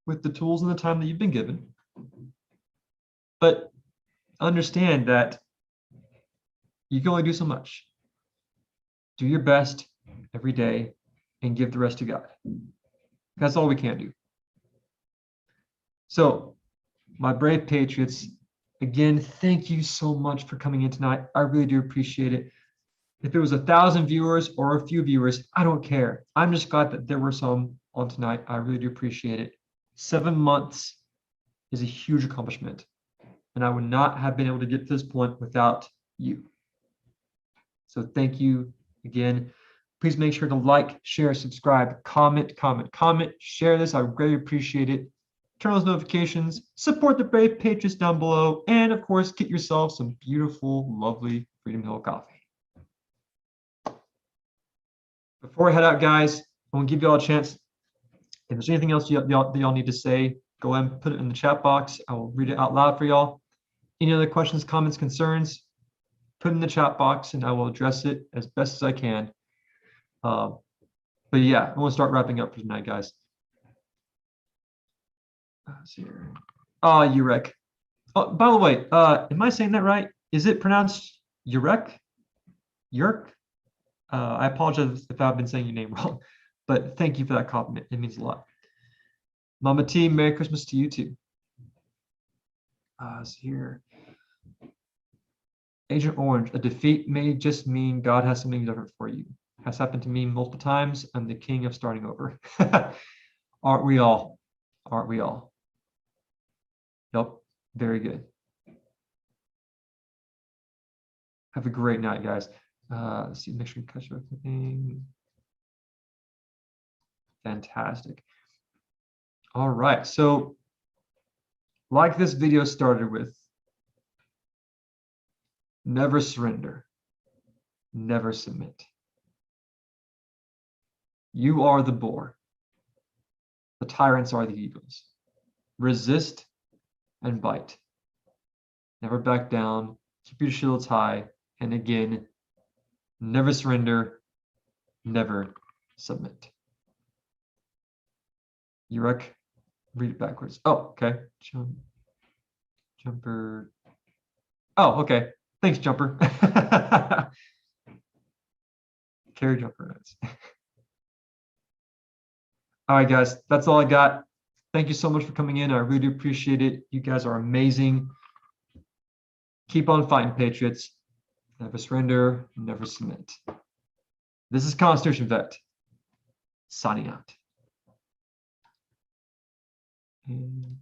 A: with the tools and the time that you've been given, but understand that you can only do so much. Do your best every day and give the rest to God. That's all we can do. So, my brave patriots, again, thank you so much for coming in tonight. I really do appreciate it. If it was 1,000 viewers or a few viewers, I don't care. I'm just glad that there were some on tonight. I really do appreciate it. 7 months is a huge accomplishment, and I would not have been able to get to this point without you. So thank you again. Please make sure to like, share, subscribe, comment, share this. I would greatly appreciate it. Turn on those notifications, support the brave patriots down below, and of course, get yourself some beautiful, lovely Freedom Hill coffee. Before I head out, guys, I want to give you all a chance. If there's anything else y'all need to say, go ahead and put it in the chat box. I will read it out loud for y'all. Any other questions, comments, concerns, put it in the chat box and I will address it as best as I can. But yeah, I want to start wrapping up for tonight, guys. Here. Oh, Urek. Oh, by the way, am I saying that right? Is it pronounced Urek? Yerk? I apologize if I've been saying your name wrong, but thank you for that compliment. It means a lot. Mama T, Merry Christmas to you too. Here. Agent Orange, a defeat may just mean God has something different for you. Has happened to me multiple times. I'm the king of starting over. Aren't we all? Aren't we all? Yep, very good. Have a great night, guys. Let's see, make sure you catch everything. Fantastic. All right, so like this video started with, never surrender, never submit. You are the boar. The tyrants are the eagles. Resist and bite. Never back down. Keep your shields high. And again, never surrender, never submit. Yurek, read it backwards. Oh, okay. Jumper. Oh, okay. Thanks, Jumper. Carry Jumper. All right, guys, that's all I got. Thank you so much for coming in. I really do appreciate it. You guys are amazing. Keep on fighting, Patriots. Never surrender, never submit. This is Constitution Vet, signing out. And